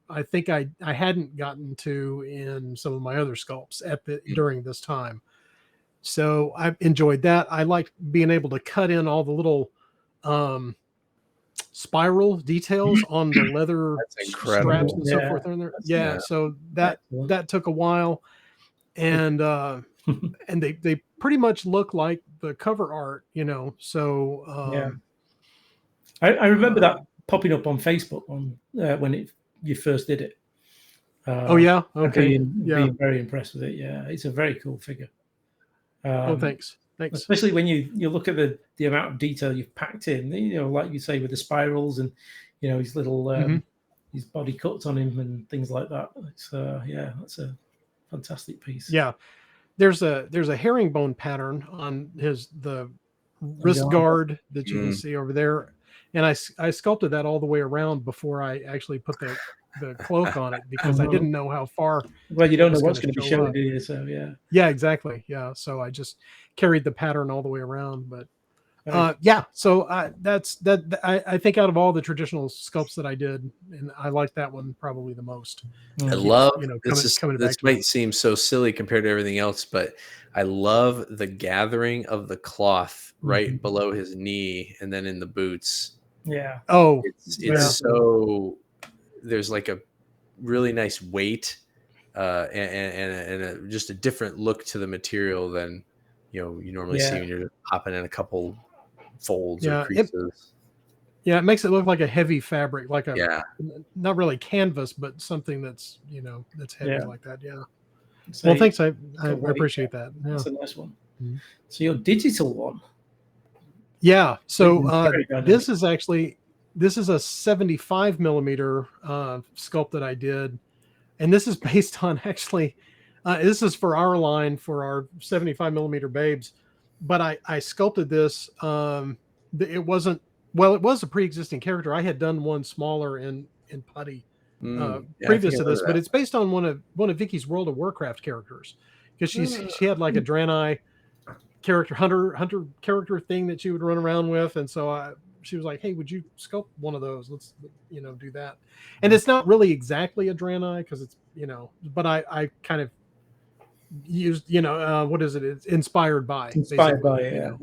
I think I hadn't gotten to in some of my other sculpts during this time. So I enjoyed that. I liked being able to cut in all the little spiral details on the leather straps and so forth in there. Yeah. So that took a while, and and they pretty much look like the cover art, So I remember that popping up on Facebook when you first did it. Oh yeah, okay. Being very impressed with it. Yeah, it's a very cool figure. Thanks. Especially when you look at the amount of detail you've packed in, like you say, with the spirals and his little his body cuts on him and things like that. It's that's a fantastic piece. Yeah, there's a herringbone pattern on the wrist guard that you can see over there, and I sculpted that all the way around before I actually put the cloak on it, because I didn't know how far. Well, you don't know what's going to be shown, do you? So yeah, exactly. Yeah, so I just carried the pattern all the way around. But so that's that. I think out of all the traditional sculpts that I did, and I like that one probably the most. I love this might seem so silly compared to everything else, but I love the gathering of the cloth right below his knee and then in the boots. Yeah. Oh, it's so. There's like a really nice weight and just a different look to the material than you normally see when you're just popping in a couple folds or creases. It makes it look like a heavy fabric, like not really canvas, but something that's that's heavy like that. Yeah. So well, thanks. I appreciate that. Yeah. That's a nice one. So your digital one. Yeah. So this is a 75 millimeter sculpt that I did. And this is based on this is for our line, for our 75 millimeter babes. But I sculpted this. It was a pre-existing character. I had done one smaller in putty previous to this, but it's based on one of Vicky's World of Warcraft characters. Because she had like a Draenei character, hunter character thing that she would run around with. And so she was like, "Hey, would you sculpt one of those? Let's, do that." And it's not really exactly a Draenei, because it's, but I kind of used, what is it? It's inspired by. Inspired by,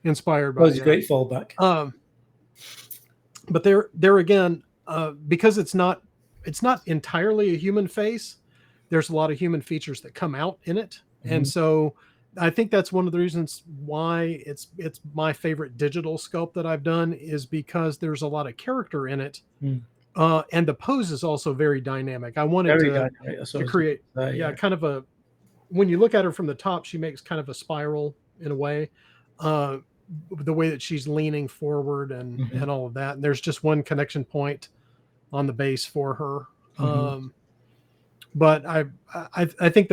Inspired by. That was a great fallback. But there again, because it's not entirely a human face, there's a lot of human features that come out in it, and so I think that's one of the reasons why it's my favorite digital sculpt that I've done, is because there's a lot of character in it, and the pose is also very dynamic. I wanted to create kind of a, when you look at her from the top, she makes kind of a spiral in a way, the way that she's leaning forward and all of that. And there's just one connection point on the base for her. but I think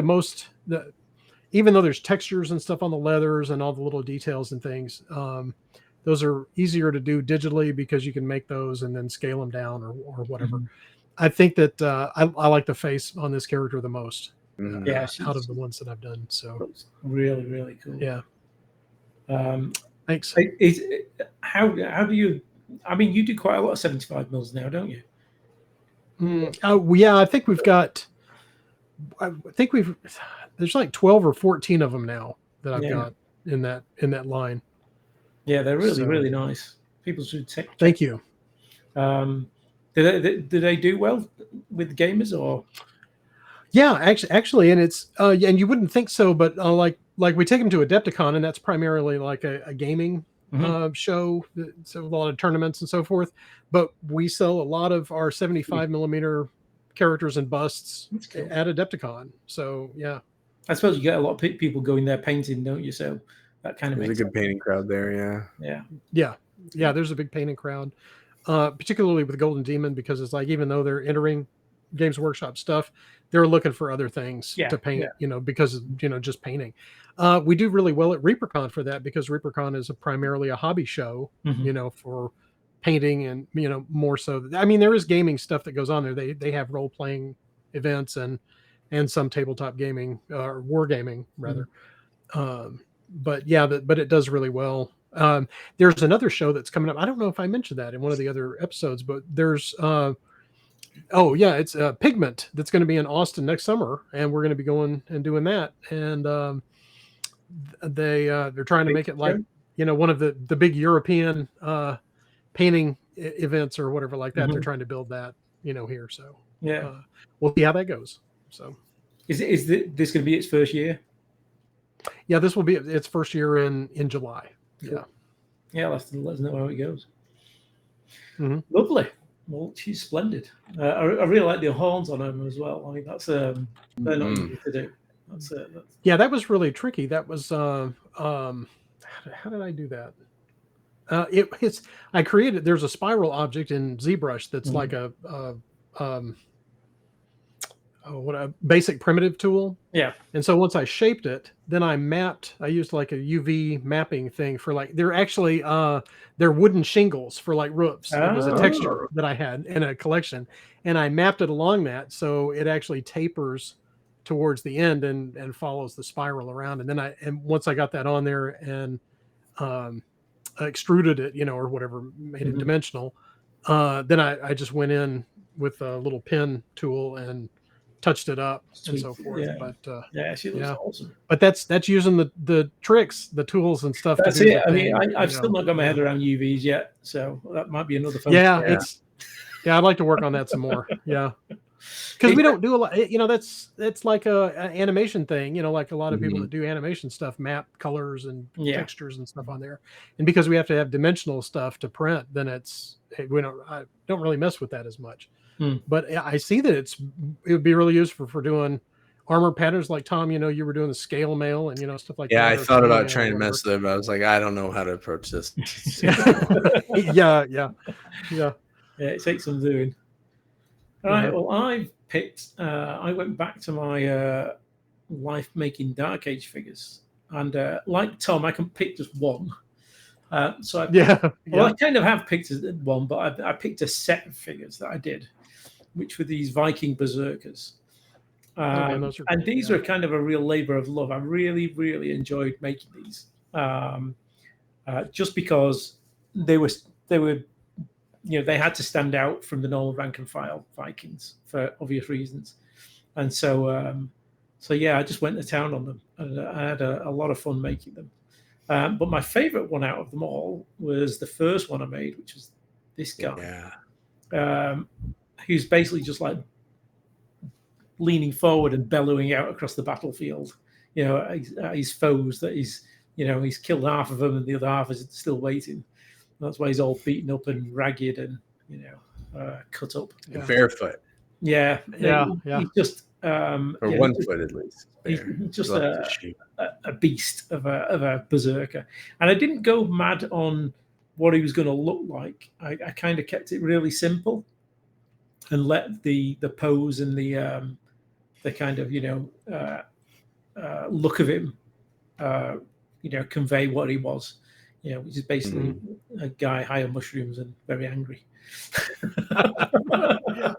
even though there's textures and stuff on the leathers and all the little details and things, those are easier to do digitally because you can make those and then scale them down or whatever. Mhm. I think that I like the face on this character the most. Yeah, out of the ones that I've done. So looks really, really cool. yeah. Thanks. How do you? I mean, you do quite a lot of 75 mils now, don't you? Yeah, I think there's like 12 or 14 of them now that I've got in that line. Yeah, they're really, really nice. People should take. Thank you. Do they do well with gamers or? Yeah, actually, and it's and you wouldn't think so, but like we take them to Adepticon, and that's primarily like a gaming show, so a lot of tournaments and so forth. But we sell a lot of our 75 millimeter characters and busts at Adepticon. So yeah, I suppose you get a lot of people going there painting, don't you? So that kind of there's a good painting crowd there. Yeah. There's a big painting crowd, particularly with Golden Demon, because it's like even though they're entering Games Workshop stuff, they're looking for other things to paint, because just painting. We do really well at ReaperCon for that, because ReaperCon is primarily a hobby show, for painting and, more so. I mean, there is gaming stuff that goes on there. They have role-playing events and some tabletop gaming or wargaming rather. But it does really well. There's another show that's coming up. I don't know if I mentioned that in one of the other episodes, but there's it's Pigment that's going to be in Austin next summer, and we're going to be going and doing that. And they're trying to make it like one of the big European painting events or whatever like that. They're trying to build that here. So we'll see how that goes. So is this going to be its first year? Yeah, this will be its first year in July. Cool. Yeah, let us know how it goes. Mm-hmm. Well, she's splendid. I really like the horns on them as well. I mean, that's they're not easy to do. Yeah, that was really tricky. That was how did I do that? I created. There's a spiral object in ZBrush that's like a basic primitive tool. Yeah. And so once I shaped it, then I used like a UV mapping thing for like, they're actually, they're wooden shingles for like roofs. It was a texture that I had in a collection, and I mapped it along that. So it actually tapers towards the end and follows the spiral around. And then once I got that on there and, extruded it, or whatever, made it dimensional. Then I just went in with a little pen tool and touched it up and so forth. Yeah. But she looks awesome. But that's using the tricks, the tools and stuff. That's it. I mean, I've still not got my head around UVs yet, so that might be another fun. I'd like to work on that some more. Yeah. Because we don't do a lot, that's like an animation thing, like a lot of people that do animation stuff map colors and textures and stuff on there. And because we have to have dimensional stuff to print, then I don't really mess with that as much. But I see that it would be really useful for doing armor patterns like Tom, you were doing the scale mail and, stuff like that. Yeah, I thought about trying to mess with it, but I was like, I don't know how to approach this. Yeah. It takes some doing. All right. Well, I've picked. I went back to my life making Dark Age figures, and like Tom, I can pick just one. I kind of have picked one, but I picked a set of figures that I did, which were these Viking berserkers. And these were kind of a real labor of love. I really, really enjoyed making these, just because they were. They had to stand out from the normal rank and file Vikings for obvious reasons. And so, I just went to town on them, and I had a lot of fun making them. But my favorite one out of them all was the first one I made, which was this guy. Who's basically just like leaning forward and bellowing out across the battlefield, his foes that he's killed half of them and the other half is still waiting. That's why he's all beaten up and ragged and cut up. And barefoot. Yeah. He's just or 1 foot at least. He's just a beast of a berserker. And I didn't go mad on what he was going to look like. I kind of kept it really simple and let the pose and the kind of look of him, convey what he was, which is basically a guy high on mushrooms and very angry. Yeah.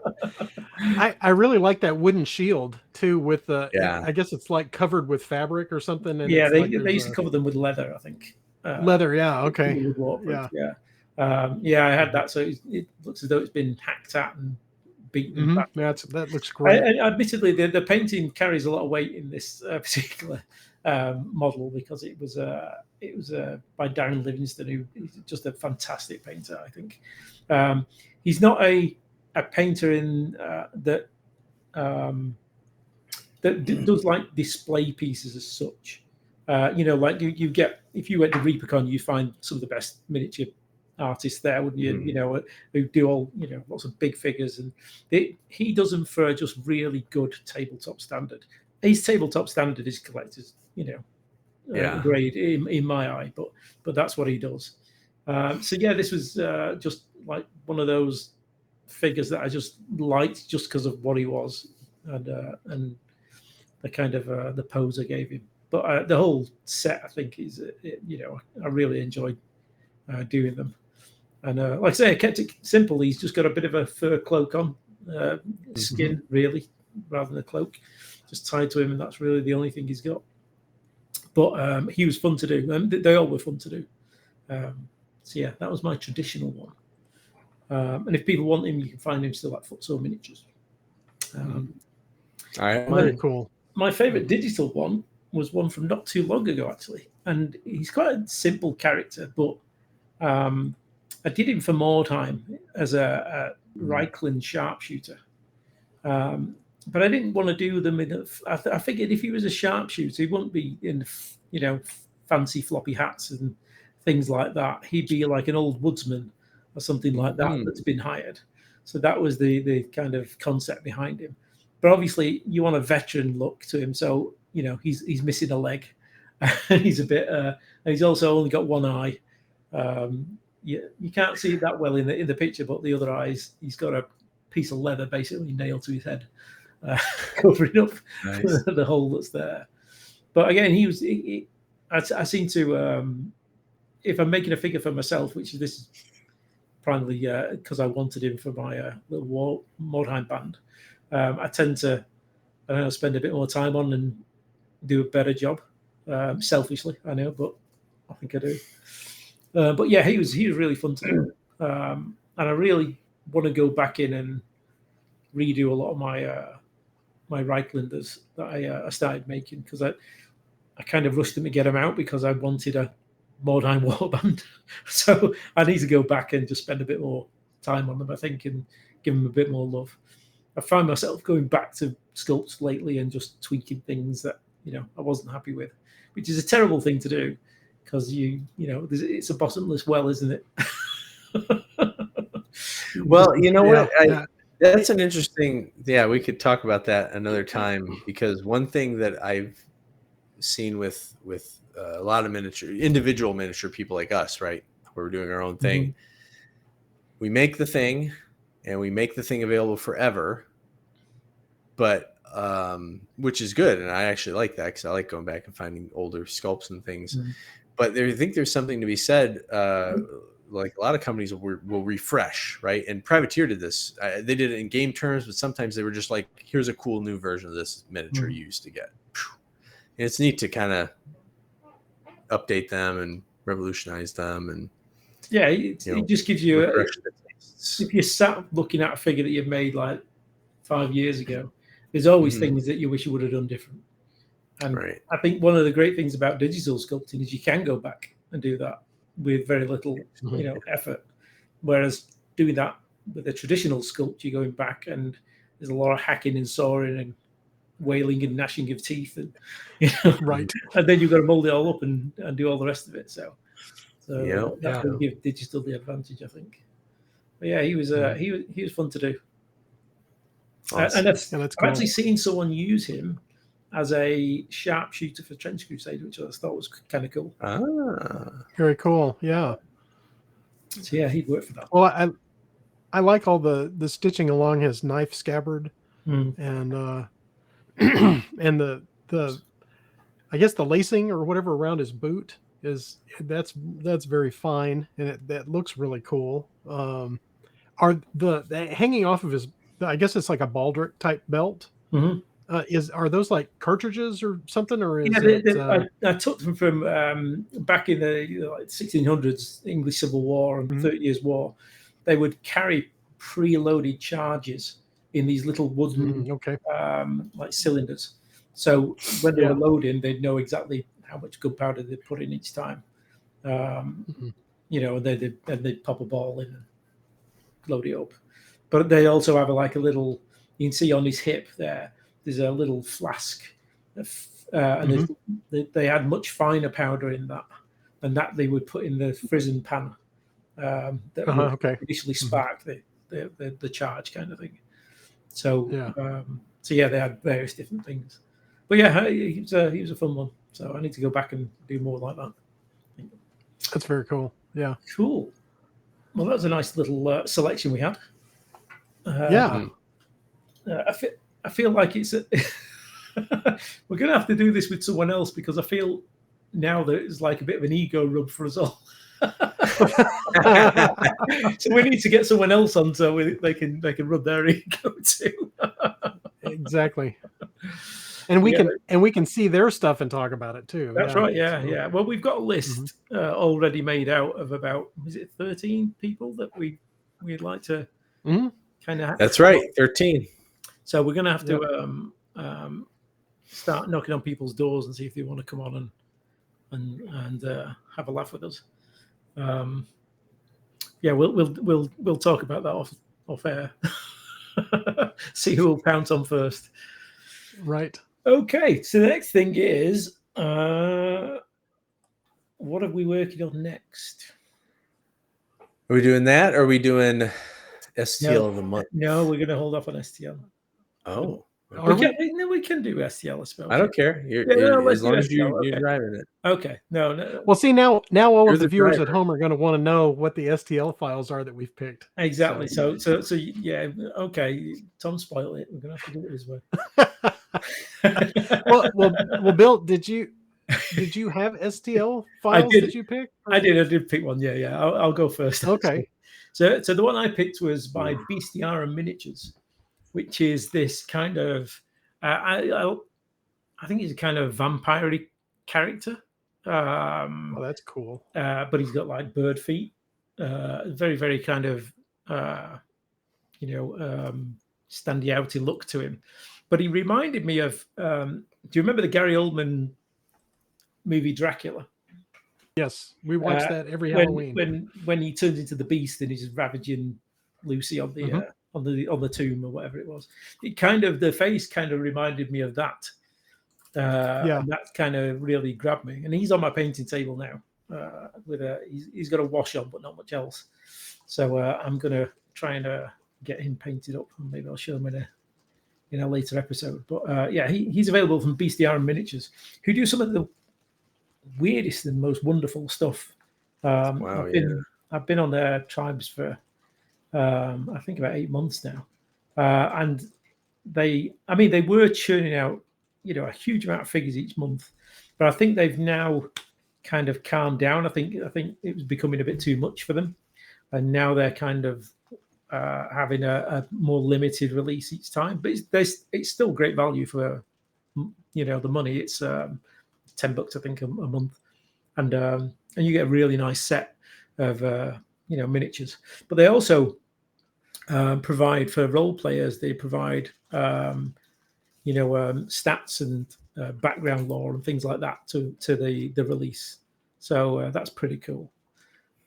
I really like that wooden shield too. With the, I guess it's like covered with fabric or something. And yeah, they used to cover them with leather, I think. Leather, yeah, okay, yeah. I had that, so it looks as though it's been hacked at and beaten back. That looks great. Admittedly, the painting carries a lot of weight in this particular model, because it was by Darren Livingston, who's just a fantastic painter. I think he's not a painter in that does like display pieces as such. Like you get, if you went to Repicon, you find some of the best miniature artists there, wouldn't you? Who do all lots of big figures, and he does them for just really good tabletop standard. His tabletop standard is collector's, grade in my eye, but that's what he does. This was just like one of those figures that I just liked just because of what he was, and the kind of the pose I gave him. But the whole set, I think, is I really enjoyed doing them. And like I say, I kept it simple. He's just got a bit of a fur cloak on, skin really, rather than a cloak, just tied to him, and that's really the only thing he's got. But he was fun to do, and they all were fun to do. That was my traditional one. And if people want him, you can find him still at Futsal Miniatures. All right, very cool. My favorite digital one was one from not too long ago, actually, and he's quite a simple character, but I did him for Mordheim as a Reichland sharpshooter, but I didn't want to do them in. I figured if he was a sharpshooter, he wouldn't be in fancy floppy hats and things like that. He'd be like an old woodsman or something like that that's been hired. So that was the kind of concept behind him. But obviously, you want a veteran look to him, so he's missing a leg, and he's a bit. And he's also only got one eye. You can't see it that well in the picture, but the other eyes, he's got a piece of leather basically nailed to his head, covering up the hole that's there. But again, I seem to, if I'm making a figure for myself, this is primarily because I wanted him for my little Mordheim band, I tend to, spend a bit more time on and do a better job. Selfishly, I know, but I think I do. But yeah, he was really fun to do, and I really want to go back in and redo a lot of my Reichlanders that I started making, because I kind of rushed them to get them out because I wanted a Mordheim warband. So I need to go back and just spend a bit more time on them, I think, and give them a bit more love. I find myself going back to sculpts lately and just tweaking things that I wasn't happy with, which is a terrible thing to do, because it's a bottomless well, isn't it? Well, you know what? That's an interesting. Yeah, we could talk about that another time, because one thing that I've seen with a lot of individual miniature people like us, right, where we're doing our own thing, we make the thing, and we make the thing available forever, but which is good, and I actually like that, because I like going back and finding older sculpts and things. But I think there's something to be said. Like a lot of companies will refresh, right? And Privateer did this. They did it in game terms, but sometimes they were just like, "Here's a cool new version of this miniature you used to get." And it's neat to kind of update them and revolutionize them, and it just gives you. If you sat looking at a figure that you've made like 5 years ago, there's always things that you wish you would have done different. And I think one of the great things about digital sculpting is you can go back and do that with very little, effort. Whereas doing that with a traditional sculpt, you're going back and there's a lot of hacking and sawing and wailing and gnashing of teeth, and and then you've got to mold it all up and do all the rest of it. So that's going to give digital the advantage, I think. But yeah, he was fun to do. Awesome. And I've actually seen someone use him as a sharpshooter for Trench Crusade, which I thought was kind of cool. Very cool. Yeah. So yeah, he'd work for that. Well, I like all the stitching along his knife scabbard, and and the I guess the lacing or whatever around his boot that's very fine, and that looks really cool. Are the hanging off of his, I guess it's like a baldric type belt. Mm-hmm. Are those like cartridges or something, or is I took them from back in the like 1600s English Civil War and 30 Years War. They would carry preloaded charges in these little wooden like cylinders. So when they were loading, they'd know exactly how much gunpowder they'd put in each time. You know, they'd pop a ball in and load it up. But they also have a little, you can see on his hip there's a little flask, and they had much finer powder in that, and that they would put in the frizzen pan that would initially spark the charge kind of thing. So they had various different things. But yeah, he was a fun one. So I need to go back and do more like that. That's very cool. Yeah. Cool. Well, that was a nice little selection we had. I feel like it's we're going to have to do this with someone else, because I feel now that it's like a bit of an ego rub for us all. So we need to get someone else on so they can rub their ego too. Exactly. And we can see their stuff and talk about it too. That's right. Yeah. Well, we've got a list already made out of about, is it 13 people that we'd like to kind of. That's right, 13. So we're going to have to start knocking on people's doors and see if they want to come on and have a laugh with us. We'll talk about that off air. See who will pounce on first. Right. Okay. So the next thing is, what are we working on next? Are we doing that, or are we doing STL of the month? No, we're going to hold off on STL. Oh. We can do STL, I suppose. I don't care. As long as you're driving it. Okay. No. Well, see, now all of the viewers at home are going to want to know what the STL files are that we've picked. Exactly. So yeah. Okay. Tom spoiled it. We're going to have to do it his way. well, Bill, did you have STL files that you picked? I did pick one. Yeah. I'll go first. Okay. So the one I picked was by Bestiarum Miniatures, which is this kind of, I think he's a kind of vampire-y character. Oh, that's cool. But he's got like bird feet. Very, very kind of, standy outy look to him. But he reminded me of, do you remember the Gary Oldman movie Dracula? Yes, we watch that every Halloween. When he turns into the beast and he's ravaging Lucy on the on the tomb or whatever it was. The face kind of reminded me of that. And that kind of really grabbed me. And he's on my painting table now. He's got a wash on, but not much else. So I'm gonna try and get him painted up, and maybe I'll show him in a later episode. But he's available from Bestiarum Miniatures, who do some of the weirdest and most wonderful stuff. I've been on their tribes for I think about 8 months now, and they were churning out a huge amount of figures each month, but I think they've now kind of calmed down. I think it was becoming a bit too much for them, and now they're kind of having a more limited release each time. But it's still great value for the money. It's $10 I think a month, and you get a really nice set of miniatures. But they also provide for role players. They provide stats and background lore and things like that to the release. So that's pretty cool.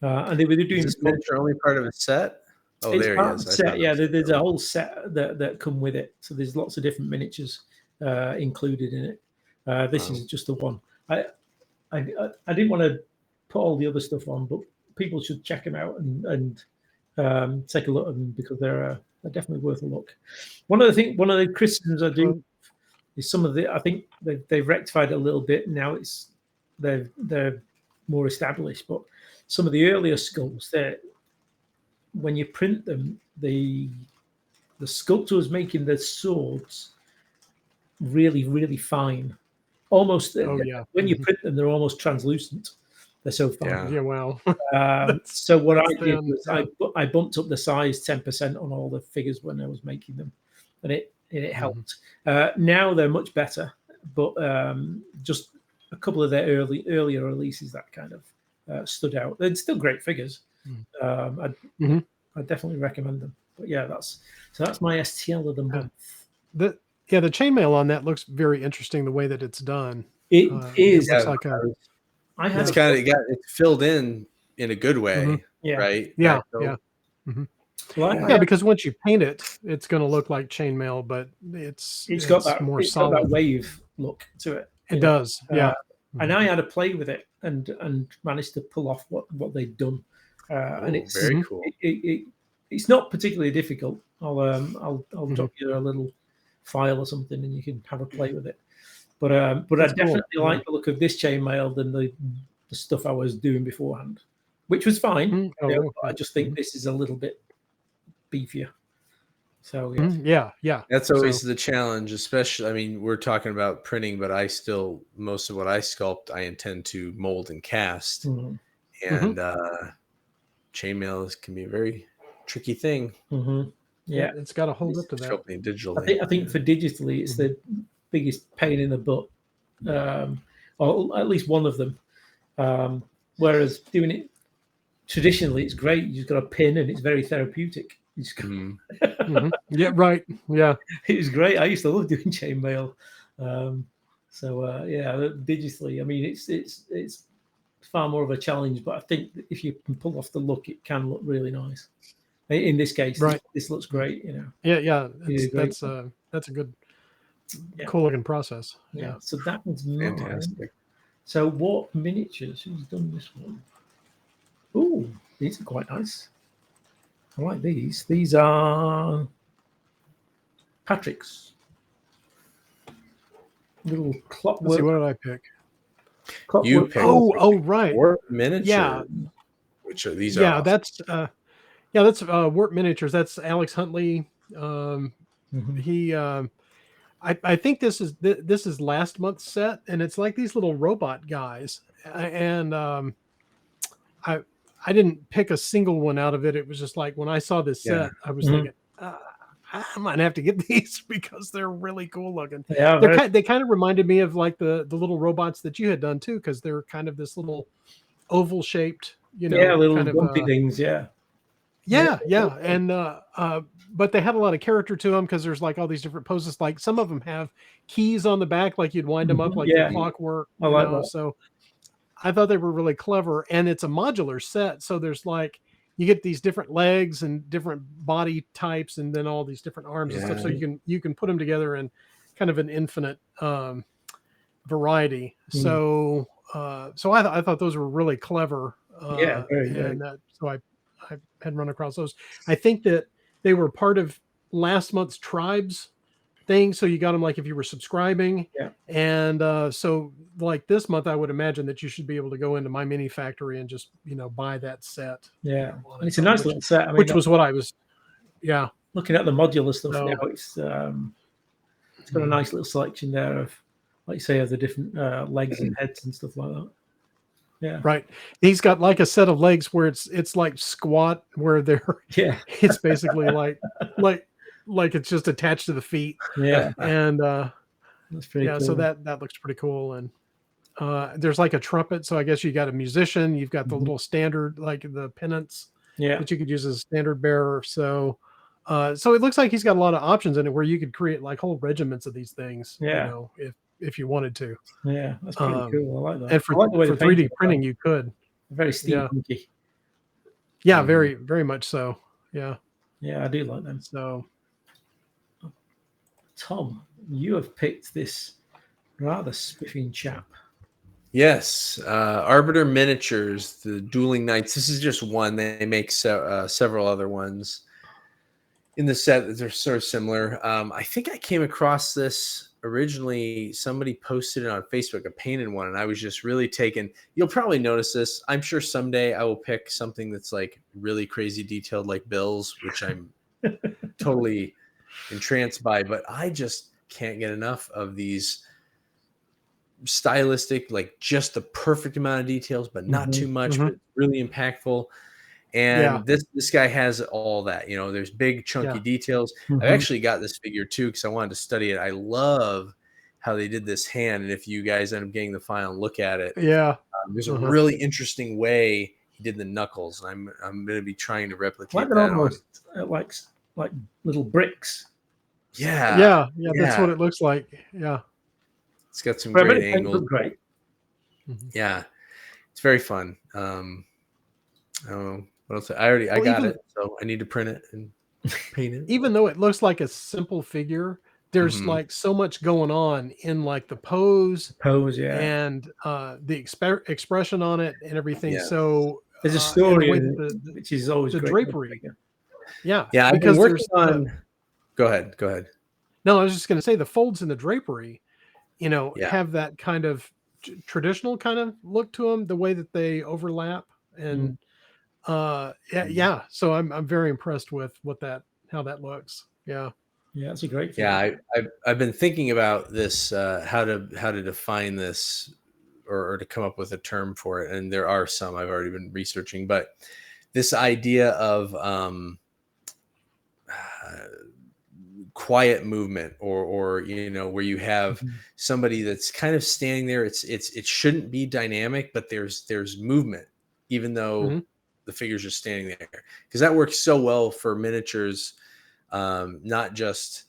And they were doing. Is this miniature only part of a set? Oh, it's there he is. Set, yeah, there's a whole set that come with it. So there's lots of different miniatures included in it. This is just the one. I didn't want to put all the other stuff on, but people should check them out and take a look at them, because they're definitely worth a look. One of the criticisms I do is some of the. I think they've rectified it a little bit now. They're more established, but some of the earlier sculpts, when you print them, the sculptor was making the swords really, really fine. Almost Oh yeah. when you print them, they're almost translucent. They're so fine. Yeah. Yeah. Wow. So what I that's did thin, was yeah. I bumped up the size 10% on all the figures when I was making them, and it helped. Now they're much better, but just a couple of their earlier releases that kind of stood out. They're still great figures. I definitely recommend them. But yeah, that's my STL of the month. The chainmail on that looks very interesting. The way that it's done, It is. It looks like a. I had It's kind of it's filled in a good way, Yeah. right? Yeah, So- yeah. Well, Yeah, because once you paint it, it's going to look like chainmail, but it's got that more it's solid. got that wave look to it. It does, yeah. And I had to play with it and managed to pull off what they'd done. And it's very cool. It's not particularly difficult. I'll drop you a little file or something, and you can have a play with it. But I definitely like the look of this chainmail than the stuff I was doing beforehand, which was fine. I just think this is a little bit beefier. So yeah. That's always the challenge, especially. I mean, we're talking about printing, but most of what I sculpt, I intend to mold and cast, and chainmail can be a very tricky thing. Yeah, it's got to hold up to that. Sculpting digitally. I think for digitally, it's the biggest pain in the butt, or at least one of them. Whereas doing it traditionally, it's great. You just got a pin, and it's very therapeutic. Yeah, right. Yeah, it was great. I used to love doing chainmail. Digitally, I mean, it's far more of a challenge. But I think that if you can pull off the look, it can look really nice. In this case, this looks great. Yeah. That's a good, cool looking process. Yeah. So that was fantastic. Mine. So what miniatures? Who's done this one? Oh, these are quite nice. I like these. These are Patrick's little clockwork. Let's see, what did I pick? You picked. Oh, right. Warp miniature. Yeah. Which are these? Yeah, awesome. that's Warp Miniatures. That's Alex Huntley. He, I think this is last month's set, and it's like these little robot guys, and I didn't pick a single one out of it. It was just like when I saw this set, I was thinking, I might have to get these because they're really cool looking. Yeah, they kind of reminded me of like the little robots that you had done too, because they're kind of this little oval shaped, little kind of bumpy things. Yeah. And but they had a lot of character to them because there's like all these different poses. Like some of them have keys on the back, like you'd wind them up like the clockwork. I like that. So I thought they were really clever, and it's a modular set. So there's like you get these different legs and different body types, and then all these different arms and stuff. So you can put them together in kind of an infinite variety. So I thought those were really clever. So I had run across those. I think that they were part of last month's Tribes thing. So you got them like if you were subscribing. Yeah. And so like this month, I would imagine that you should be able to go into My Mini Factory and just, buy that set. Yeah. And it's a nice little set. I mean, which was what I was, looking at the modular stuff now, it's got a nice little selection there of, like you say, of the different legs and heads and stuff like that. Yeah. Right. He's got like a set of legs where it's like squat, where it's basically like it's just attached to the feet. Yeah. And that's pretty cool. So that looks pretty cool. And there's like a trumpet. So I guess you got a musician, you've got the little standard, like the pennants that you could use as a standard bearer. So so it looks like he's got a lot of options in it where you could create like whole regiments of these things. If you wanted to. Yeah, that's pretty cool. I like that. And for 3D printing, you could. Very steampunky. Yeah, very, very much so. Yeah. Yeah, I do like them. So, Tom, you have picked this rather spiffing chap. Yes, Arbiter Miniatures, the Dueling Knights. This is just one. They make several other ones in the set that are sort of similar. I think I came across this originally. Somebody posted it on Facebook, a painted one, and I was just really taken. You'll probably notice this. I'm sure someday I will pick something that's like really crazy detailed like Bill's, which I'm totally entranced by. But can't get enough of these stylistic, like just the perfect amount of details, but not too much, but really impactful. And this guy has all that, there's big chunky details. I actually got this figure too because I wanted to study it. I love how they did this hand, and if you guys end up getting the file and look at it, there's a really interesting way he did the knuckles. I'm going to be trying to replicate that. Almost like little bricks. Yeah, that's what it looks like. Yeah, it's got some great angles. Great. Yeah, it's very fun. What else? I got it, so I need to print it and paint it. Even though it looks like a simple figure, there's like so much going on in like the pose, and the expression on it and everything. Yeah. So there's a story which is always the drapery. Yeah, I've been working on. Go ahead. No, I was just going to say the folds in the drapery, have that kind of traditional kind of look to them, the way that they overlap and. So I'm very impressed with how that looks. Yeah, it's a great thing. Yeah, I've been thinking about this, how to define this or to come up with a term for it, and there are some I've already been researching, but this idea of quiet movement or where you have somebody that's kind of standing there, it shouldn't be dynamic, but there's movement even though the figure's just standing there, because that works so well for miniatures, not just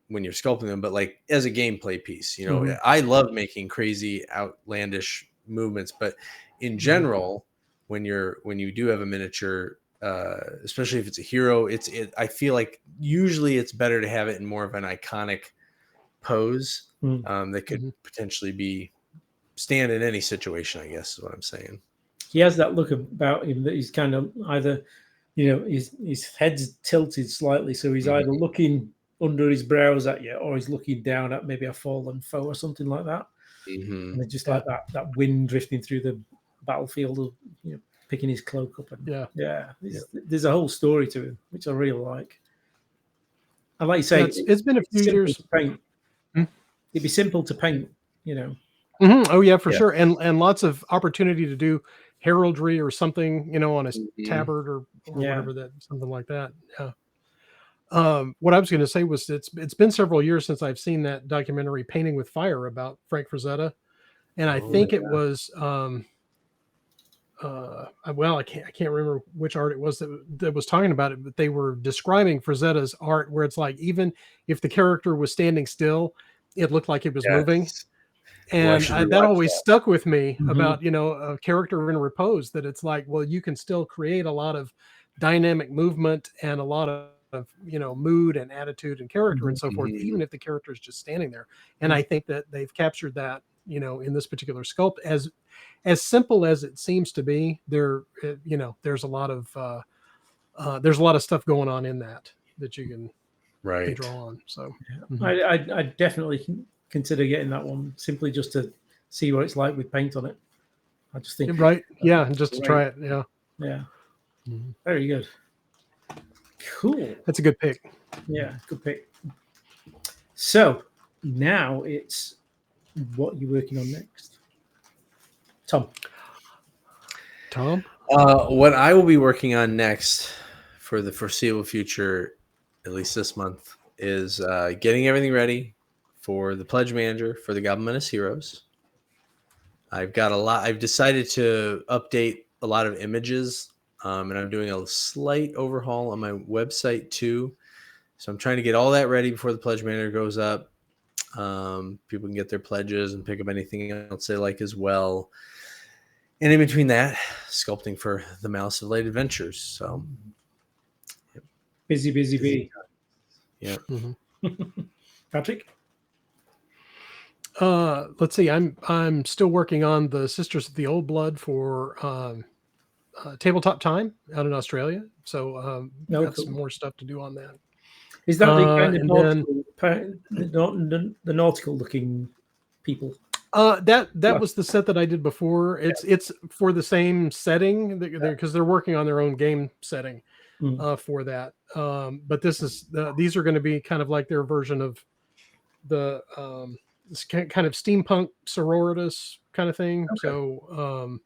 when you're sculpting them, but like as a gameplay piece. I love making crazy outlandish movements, but in general, when you do have a miniature, especially if it's a hero, I feel like usually it's better to have it in more of an iconic pose that could potentially be stand in any situation, I guess is what I'm saying. He has that look about him that he's kind of either, his head's tilted slightly, so he's either looking under his brows at you, or he's looking down at maybe a fallen foe or something like that. And it's just like that wind drifting through the battlefield, picking his cloak up. And there's a whole story to him, which I really like. And like you say, it's been a few years. It'd be simple to paint, Oh yeah, for sure, and lots of opportunity to do heraldry or something, on a tabard or whatever, that something like that. What I was going to say was it's been several years since I've seen that documentary Painting with Fire about Frank Frazetta, and I think it was I can't remember which art it was that was talking about it, but they were describing Frazetta's art where it's like even if the character was standing still, it looked like it was moving. And that always stuck with me about, a character in repose, that it's like, well, you can still create a lot of dynamic movement and a lot of mood and attitude and character and so forth, even if the character is just standing there. And I think that they've captured that, in this particular sculpt, as simple as it seems to be. There's a lot of stuff going on in that you can draw on. So I definitely consider getting that one, simply just to see what it's like with paint on it. I just think just to try it. Very good. Cool. That's a good pick. Good pick. So now it's what you're working on next, Tom. What I will be working on next for the foreseeable future, at least this month, is getting everything ready for the pledge manager for the Goblin Menace Heroes. I've decided to update a lot of images, and I'm doing a slight overhaul on my website too. So I'm trying to get all that ready before the pledge manager goes up. People can get their pledges and pick up anything else they like as well. And in between that, sculpting for the Malice of Light Adventures. So busy bee. Yeah. Patrick? Let's see. I'm still working on the Sisters of the Old Blood for Tabletop Time out in Australia. So got some more stuff to do on that. Is that the nautical looking people? That was the set that I did before. It's for the same setting because they're working on their own game setting for that. But these are going to be kind of like their version of this kind of steampunk sororitas kind of thing. Okay. So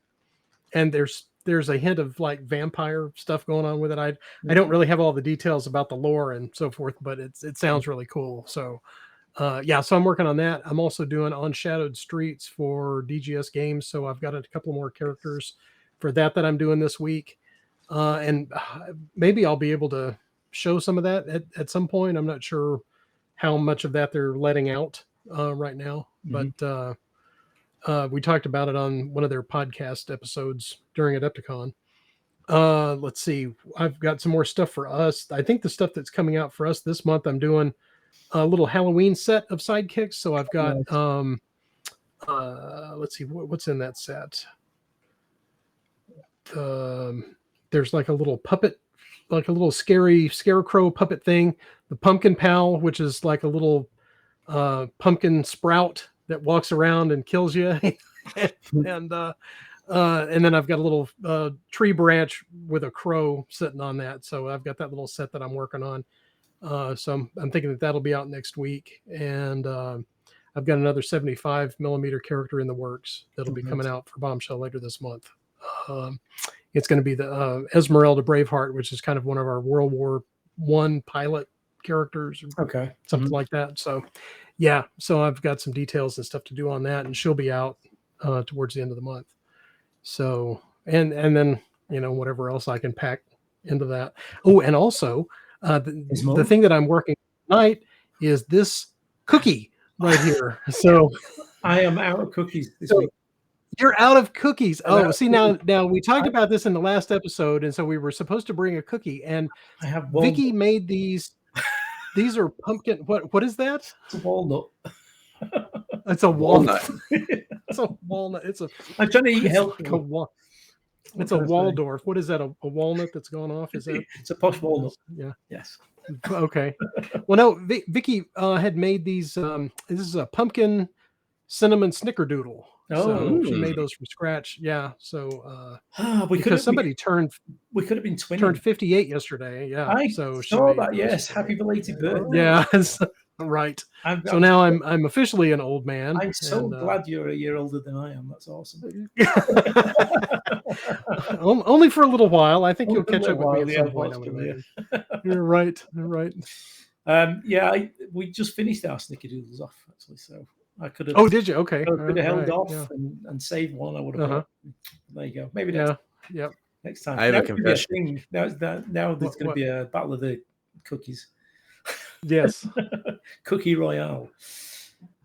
and there's a hint of like vampire stuff going on with it. I don't really have all the details about the lore and so forth, but it sounds really cool. So so I'm working on that. I'm also doing On Shadowed Streets for DGS Games, so I've got a couple more characters for that I'm doing this week, and maybe I'll be able to show some of that at some point. I'm not sure how much of that they're letting out right now, but we talked about it on one of their podcast episodes during Adepticon. Let's see. I've got some more stuff for us. I think the stuff that's coming out for us this month, I'm doing a little Halloween set of sidekicks. So I've got, let's see, what's in that set? There's like a little puppet, like a little scary scarecrow puppet thing. The Pumpkin Pal, which is like a little pumpkin sprout that walks around and kills you. And then I've got a little tree branch with a crow sitting on that. So I've got that little set that I'm working on. So I'm thinking that'll be out next week. And I've got another 75 millimeter character in the works that'll be coming out for Bombshell later this month. It's going to be the Esmeralda Braveheart, which is kind of one of our World War I pilot characters. Okay. Something like that. So yeah, so I've got some details and stuff to do on that, and she'll be out towards the end of the month. So, and then, whatever else I can pack into that. Oh, and also the thing that I'm working tonight is this cookie right here. So I am out of cookies this week. You're out of cookies. Oh, see, now we talked about this in the last episode, and so we were supposed to bring a cookie, and I have Vicky made these. These are pumpkin. What is that? It's a walnut. It's a walnut. It's a walnut. I'm trying to eat healthy. It's a Waldorf. What is that? A walnut that's gone off? Is that? It's a posh walnut. Yeah. Yes. Okay. Well, no. Vicky had made these. This is a pumpkin cinnamon snickerdoodle. Oh, so she made those from scratch. Yeah. So we could have somebody turned 58 yesterday. Yeah. I saw that. Yes. Happy belated birthday. Yeah. Right. So now I'm officially an old man. I'm so glad you're a year older than I am. That's awesome. Only for a little while. I think you'll catch up with me at some point. You're right. You're right. We just finished our snickerdoodles off actually, so I could have. Oh, did you? Okay. I could have held off and saved one. I would have. There you go. Maybe next. Yep. Next time. I have a confession. Now there's going to be a battle of the cookies. Yes. Cookie Royale.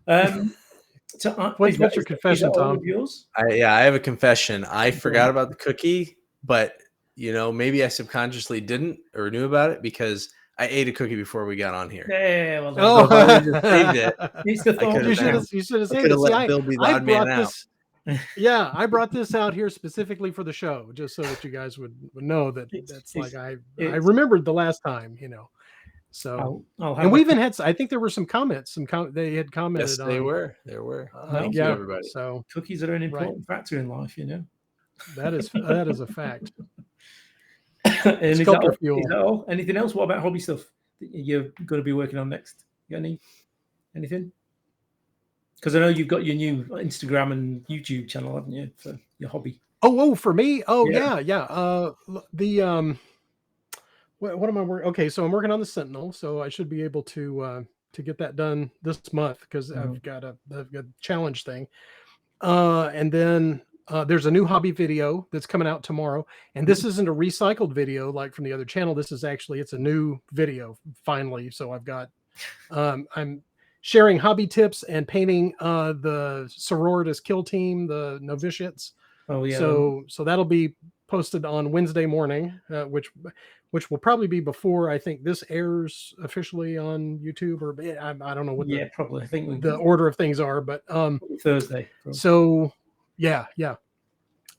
What's your confession, Tom? Yours? I have a confession. I forgot about the cookie, but maybe I subconsciously didn't or knew about it because I ate a cookie before we got on here. Yeah, well, if I would've just saved it, you should have saved it. Let Bill be the odd man out. Yeah, I brought this out here specifically for the show, just so that you guys would know that I remembered the last time, So and we even had. I think there were some comments. They had commented. Yes, they were. There were. Thank you, everybody. So cookies are an important factor in life, That is a fact. And is that all? Anything else? What about hobby stuff that you're going to be working on next? You got anything? Because I know you've got your new Instagram and YouTube channel, haven't you, for your hobby? Oh, for me? Oh, yeah. What am I working? Okay, so I'm working on the Sentinel, so I should be able to get that done this month because I've got a challenge thing, and then there's a new hobby video that's coming out tomorrow, and this isn't a recycled video like from the other channel. This is it's a new video finally. So I've got I'm sharing hobby tips and painting the sororitas kill team, the novitiates. Oh yeah. So that'll be posted on Wednesday morning, which will probably be before I think this airs officially on YouTube, or I don't know what probably I think the order of things are, but Thursday. Probably. So yeah.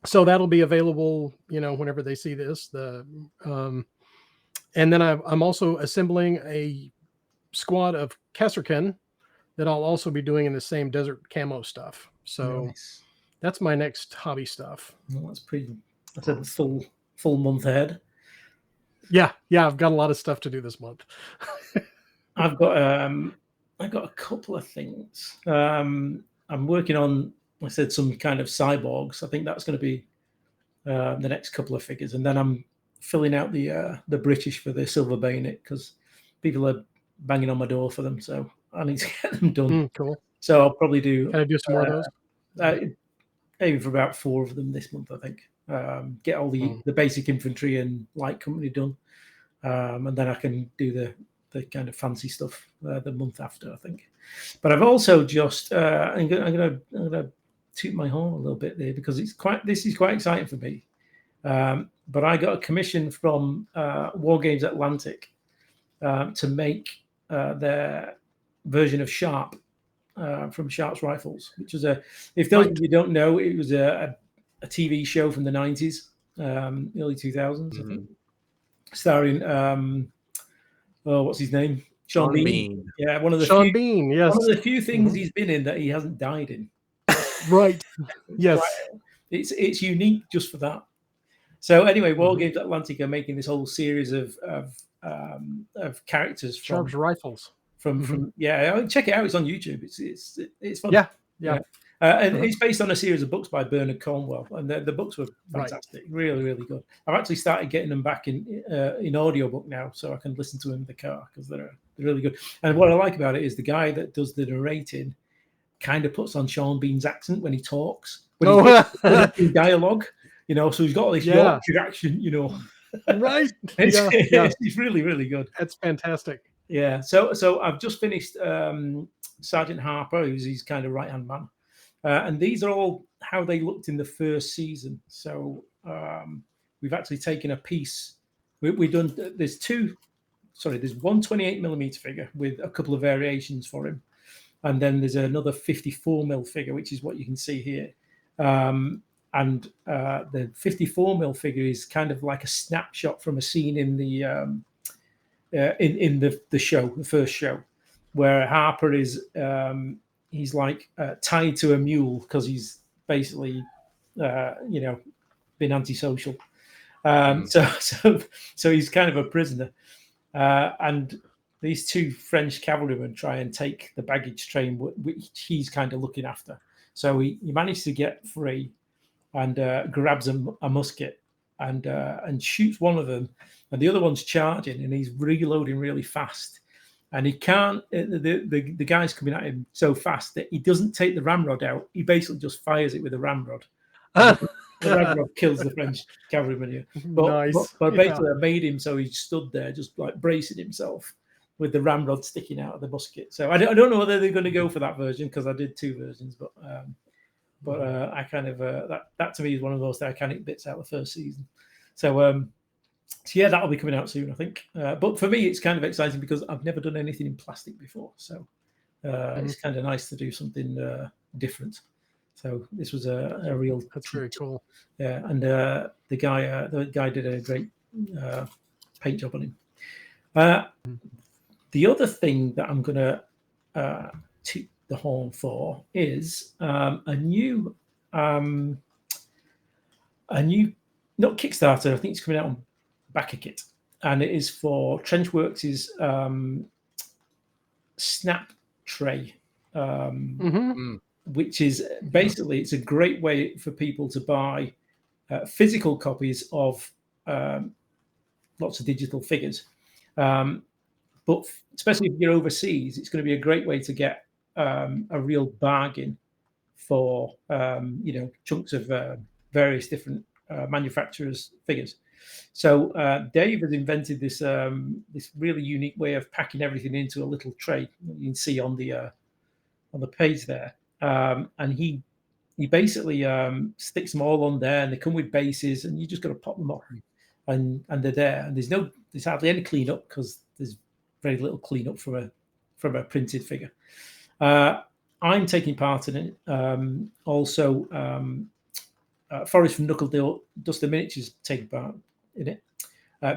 So that'll be available, whenever they see this. And then I'm also assembling a squad of Kasserkin that I'll also be doing in the same desert camo stuff. So that's my next hobby stuff. Well, that's a full month ahead. Yeah, I've got a lot of stuff to do this month. I've got I got a couple of things. I'm working on, like I said, some kind of cyborgs. I think that's going to be the next couple of figures, and then I'm filling out the British for the silver bayonet because people are banging on my door for them, so I need to get them done. Cool. So I'll probably do. Can I do some more of those? Aiming for about 4 of them this month, I think. Get all the basic infantry and light company done, and then I can do the kind of fancy stuff the month after, I think. But I've also just I'm gonna toot my horn a little bit there because this is quite exciting for me. But I got a commission from War Games Atlantic to make their version of Sharp from Sharp's Rifles, which was if those of you don't know, it was a TV show from the 90s, early 2000s, I think, starring what's his name? Sean Bean. Yeah, one of the Sean Bean, yes. One of the few things he's been in that he hasn't died in. Right. Yes. It's unique just for that. So anyway, War Games Atlantic are making this whole series of characters from Sharp's Rifles. From check it out. It's on YouTube. It's fun. Yeah. And it's based on a series of books by Bernard Cornwell, and the books were fantastic, really, really good. I've actually started getting them back in audiobook now, so I can listen to them in the car because they're really good. And what I like about it is the guy that does the narrating kind of puts on Sean Bean's accent when he talks, when he's in dialogue, so he's got all this Yorkshire accent, Right. It's really, really good. That's fantastic. Yeah. So I've just finished Sergeant Harper, who's his kind of right-hand man. And these are all how they looked in the first season. So we've actually taken a piece. We've done, there's one 28mm figure with a couple of variations for him. And then there's another 54mm figure, which is what you can see here. And the 54mm figure is kind of like a snapshot from a scene in the show, the first show, where Harper is he's like tied to a mule because he's basically been antisocial. So he's kind of a prisoner, and these 2 French cavalrymen try and take the baggage train, which he's kind of looking after. So he managed to get free and grabs a musket and shoots one of them, and the other one's charging, and he's reloading really fast. And he can't. The guy's coming at him so fast that he doesn't take the ramrod out. He basically just fires it with a ramrod. The ramrod kills the French cavalryman here. But basically, I made him so he stood there, just like bracing himself with the ramrod sticking out of the musket. So I don't know whether they're going to go for that version because I did 2 versions, but I kind of that to me is one of those iconic bits out of the first season. So yeah, that'll be coming out soon, I think. But for me, it's kind of exciting because I've never done anything in plastic before, so it's kind of nice to do something different. So this was a real. That's very cool. Yeah, and the guy did a great paint job on him. The other thing that I'm gonna toot the horn for is a new not Kickstarter. I think it's coming out on BackerKit, and it is for Trenchworks' Snap Tray, which is basically it's a great way for people to buy physical copies of lots of digital figures. But especially if you're overseas, it's going to be a great way to get a real bargain for chunks of various different manufacturers' figures. So Dave has invented this this really unique way of packing everything into a little tray. You can see on the page there, and he basically sticks them all on there, and they come with bases, and you just got to pop them off, and they're there. And there's hardly any cleanup because there's very little cleanup from a printed figure. I'm taking part in it. Also, Forrest from Knuckle Duster Miniatures taking part in it.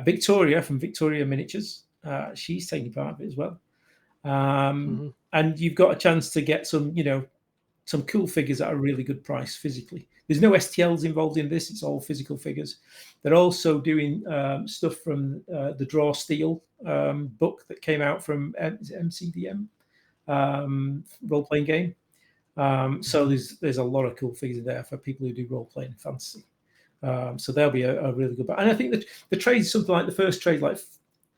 Victoria from Victoria Miniatures, she's taking part of it as well. And you've got a chance to get some cool figures at a really good price physically. There's no STLs involved in this; it's all physical figures. They're also doing stuff from the Draw Steel book that came out from MCDM. role-playing game. So there's a lot of cool figures in there for people who do role-playing fantasy. So there'll be a really good. And I think that the trade is something like the first trade, like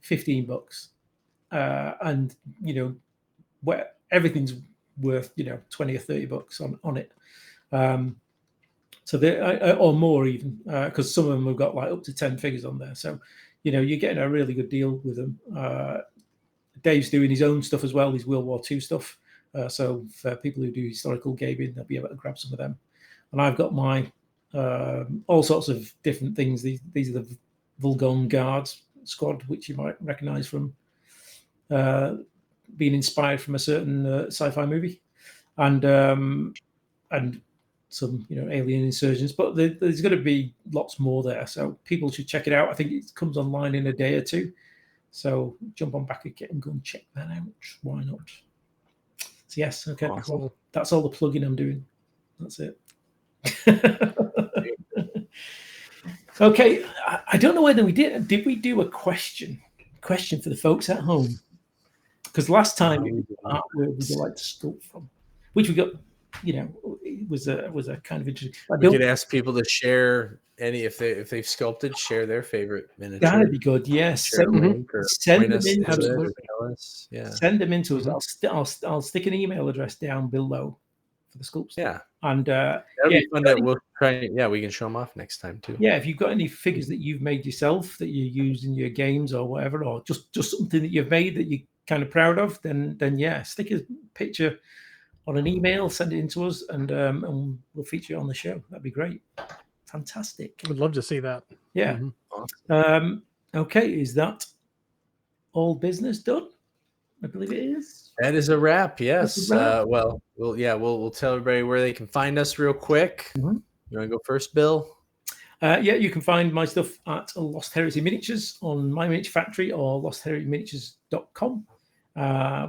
$15, and where everything's worth 20 or $30 on it. So they or more even, because some of them have got like up to 10 figures on there. So you're getting a really good deal with them. Dave's doing his own stuff as well, his World War II stuff. So for people who do historical gaming, they'll be able to grab some of them. And I've got my all sorts of different things. These are the Vulgon Guards squad, which you might recognize from being inspired from a certain sci-fi movie, and some alien insurgents. But there's going to be lots more there, so people should check it out. I think it comes online in a day or two, so jump on back and go and check that out. Why not? So yes, okay, Awesome. that's all the plugging I'm doing. That's it. Okay, I don't know whether we did we do a question for the folks at home, because last time it was where would you like to sculpt from, which we got, it was a kind of interesting. We could ask people to share any if they've sculpted, share their favorite miniature. That'd be good. Yes, send them into us. Yeah, send them into us. I'll stick an email address down below for the sculpts. Yeah, and that'll be fun. That we'll try. Yeah, we can show them off next time too. Yeah, if you've got any figures that you've made yourself that you use in your games or whatever, or just something that you've made that you're kind of proud of, then yeah, stick a picture on an email, send it in to us, and we'll feature it on the show. That'd be great. Fantastic. Would love to see that. Yeah. Awesome. Okay, is that all business done? I believe it is. That is a wrap. Yes. We'll tell everybody where they can find us real quick. Mm-hmm. You want to go first, Bill? Yeah, you can find my stuff at Lost Heresy Miniatures on My Miniature Factory or lostheresyminiatures.com,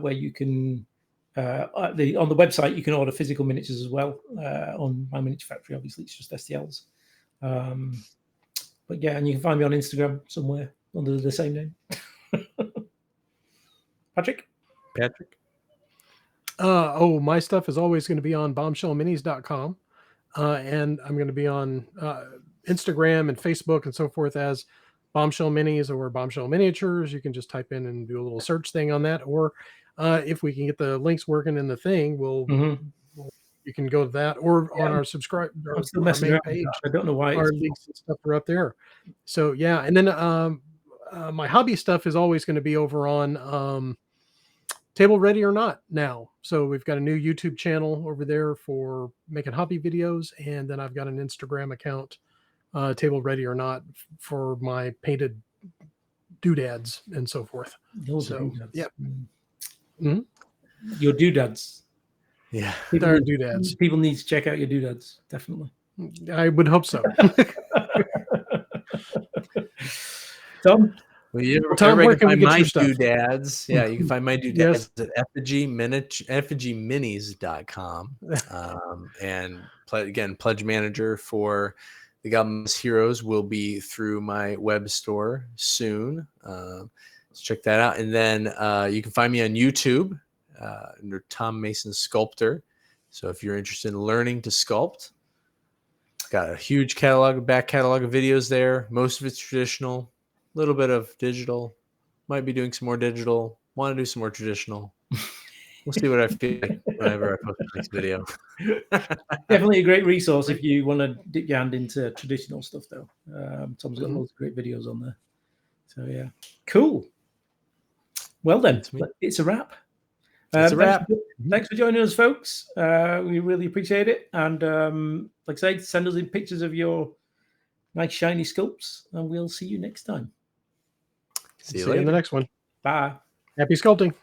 where you can on the website you can order physical miniatures as well. On My Miniature Factory, obviously it's just STLs. But yeah, and you can find me on Instagram somewhere under the same name. Patrick? My stuff is always going to be on bombshellminis.com. And I'm going to be on Instagram and Facebook and so forth as Bombshell Minis or Bombshell Miniatures. You can just type in and do a little search thing on that. Or if we can get the links working in the thing, you can go to that or on our subscribe our main page. I don't know why our links and stuff are up there. So yeah, and then my hobby stuff is always going to be over on Table Ready or Not now. So we've got a new YouTube channel over there for making hobby videos, and then I've got an Instagram account, Table Ready or Not, for my painted doodads and so forth. Yeah. Mm-hmm. Your doodads. Yeah. They're doodads. People need to check out your doodads, definitely. I would hope so. Tom? Well, Tom, where can find my doodads? Yeah, you can find my doodads at effigyminis.com. And again, pledge manager for the Goblins Heroes will be through my web store soon. Let's check that out. And then you can find me on YouTube under Tom Mason Sculptor. So if you're interested in learning to sculpt, got a huge back catalog of videos there. Most of it's traditional. Little bit of digital, might be doing some more digital, want to do some more traditional. We'll see what I feel like whenever I post the next video. Definitely a great resource if you want to dip your hand into traditional stuff, though. Tom's got loads of great videos on there. So yeah, cool. Well then, it's a wrap. It's a wrap. Thanks for joining us, folks. We really appreciate it. And like I say, send us in pictures of your nice shiny sculpts, and we'll see you next time. See you in the next one. Bye. Happy sculpting.